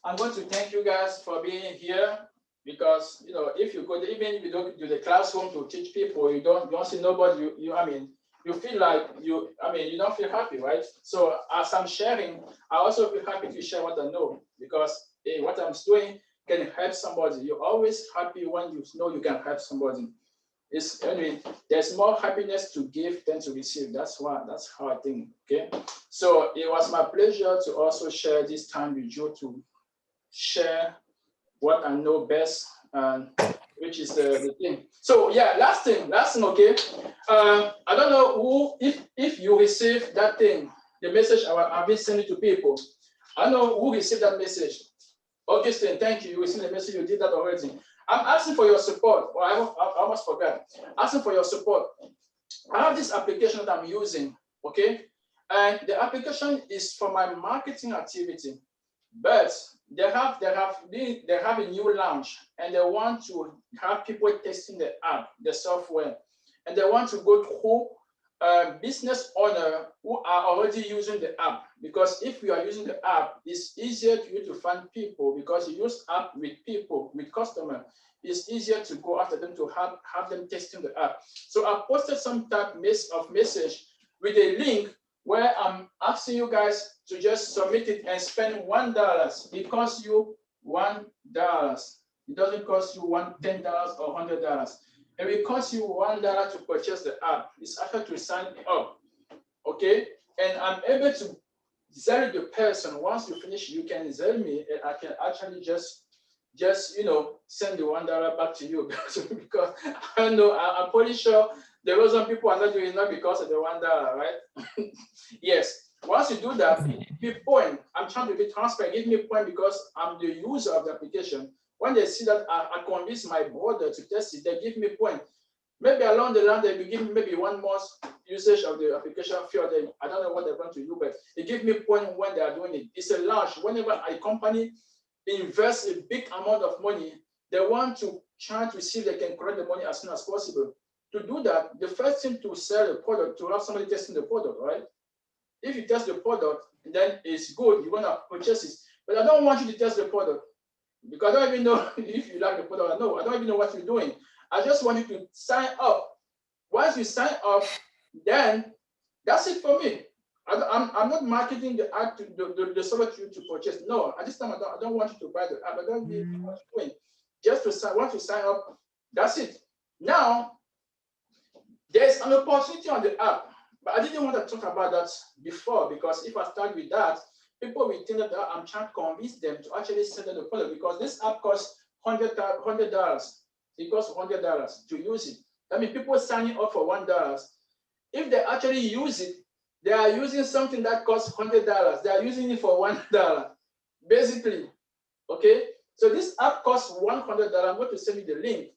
I'm going to thank you guys for being here, because if you go, even if you don't do the classroom to teach people, you don't see nobody. You feel like you don't feel happy, right? So as I'm sharing, I also feel happy to share what I know, because what I'm doing can help somebody. You're always happy when you know you can help somebody. There's more happiness to give than to receive. That's how I think. Okay, so it was my pleasure to also share this time with you to share what I know best, and which is the thing. So yeah, last thing. Okay. I don't know who, if you receive that thing, the message I've been sending to people. I don't know who received that message. Augustine, thank you. You received the message. You did that already. I'm asking for your support. Well, I almost forgot. Asking for your support. I have this application that I'm using, okay? And the application is for my marketing activity, but they have a new launch, and they want to have people testing the app, the software, and they want to go through business owner who are already using the app, because if you are using the app, it's easier for you to find people, because you use app with people, with customers. It's easier to go after them, to have them testing the app. So I posted some type of message with a link where I'm asking you guys to just submit it and spend $1. It costs you $1. It doesn't cost you $10 or $100. It will cost you $1 to purchase the app. It's after to sign up, okay? And I'm able to zero the person. Once you finish, you can zero me, and I can actually just send the $1 back to you, because I know I'm pretty sure there were some people are not doing it because of the $1, right? Yes. Once you do that, give me point. I'm trying to be transparent. Give me a point, because I'm the user of the application. When they see that I convince my brother to test it, they give me a point. Maybe along the line, they will give me maybe one more usage of the application fee. I don't know what they're going to do, but they give me a point when they are doing it. It's a launch. Whenever a company invests a big amount of money, they want to try to see if they can collect the money as soon as possible. To do that, the first thing to sell the product, to have somebody testing the product, right? If you test the product, then it's good, you're gonna purchase it. But I don't want you to test the product, because I don't even know if you like the product or no. I don't even know what you're doing. I just want you to sign up. Once you sign up, then that's it for me. I'm not marketing the app to the software to you to purchase. No, at this time I don't want you to buy the app. I don't need much doing. Just to sign up. That's it. Now there's an opportunity on the app, but I didn't want to talk about that before, because if I start with that, people will think that I'm trying to convince them to actually send them the product, because this app costs $100. It costs $100 to use it. I mean, people signing up for $1. If they actually use it, they are using something that costs $100. They are using it for $1, basically. Okay. So this app costs $100. I'm going to send you the link.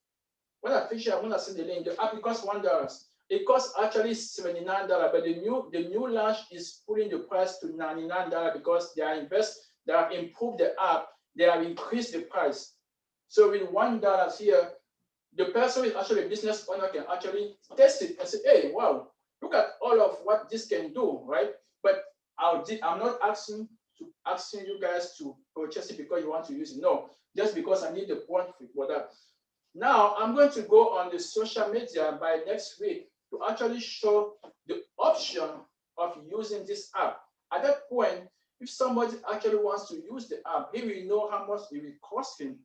When I finish, I'm going to send the link. The app costs $1. It costs actually $79, but the new launch is putting the price to $99 because they have improved the app. They have increased the price. So with $1 here, the person who is actually a business owner can actually test it and say, hey, wow, look at all of what this can do, right? But I'm not asking you guys to purchase it because you want to use it. No, just because I need the point for that. Now I'm going to go on the social media by next week to actually show the option of using this app. At that point, if somebody actually wants to use the app, he will know how much it will cost him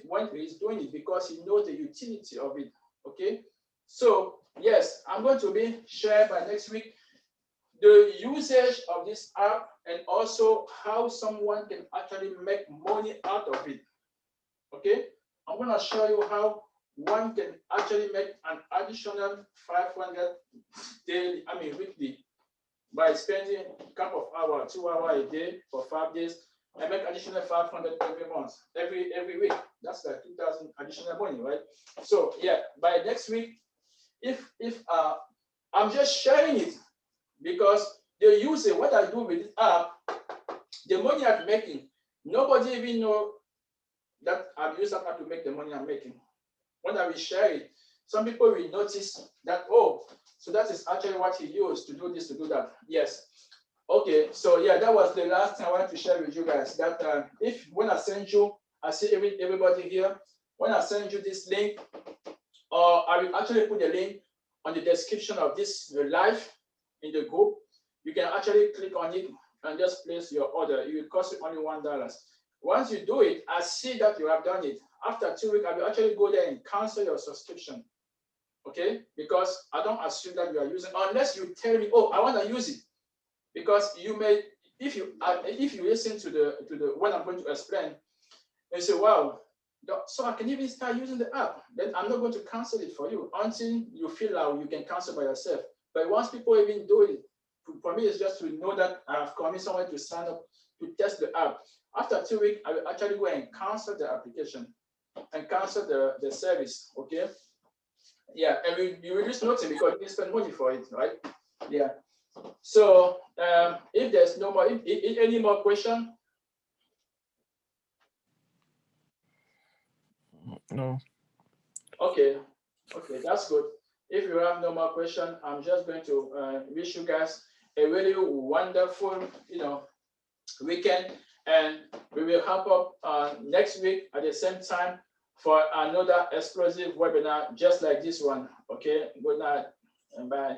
when he's doing it, because he knows the utility of it. Okay, so yes, I'm going to be sharing by next week the usage of this app and also how someone can actually make money out of it. Okay, I'm going to show you how one can actually make an additional 500 daily, weekly, by spending a couple of hours, 2 hours a day for 5 days. I make additional 500 every month, every week. That's like 2,000 additional money, right? So yeah, by next week, if I'm just sharing it, because the user, what I do with this app, the money I'm making, nobody even know that I've used that app to make the money I'm making. When I will share it, some people will notice that, oh, so that is actually what he used to do this, to do that. Yes. Okay, so yeah, that was the last thing I wanted to share with you guys. That when I send you, I see everybody here. When I send you this link, or I will actually put the link on the description of this live in the group. You can actually click on it and just place your order. It will cost you only $1. Once you do it, I see that you have done it. After 2 weeks, I will actually go there and cancel your subscription. Okay, because I don't assume that you are using, unless you tell me, oh, I want to use it. Because you may, if you listen to the what I'm going to explain, and say, wow, so I can even start using the app. Then I'm not going to cancel it for you until you feel like you can cancel by yourself. But once people even do it, for me, it's just to know that I've convinced someone to sign up to test the app. After 2 weeks, I will actually go and cancel the application and cancel the service. Okay. Yeah, and you will just notice because you spend money for it, right? Yeah. So if there's no more, if any more question? No. Okay, that's good. If you have no more question, I'm just going to wish you guys a really wonderful, weekend, and we will hop up next week at the same time for another explosive webinar just like this one. Okay, good night and bye.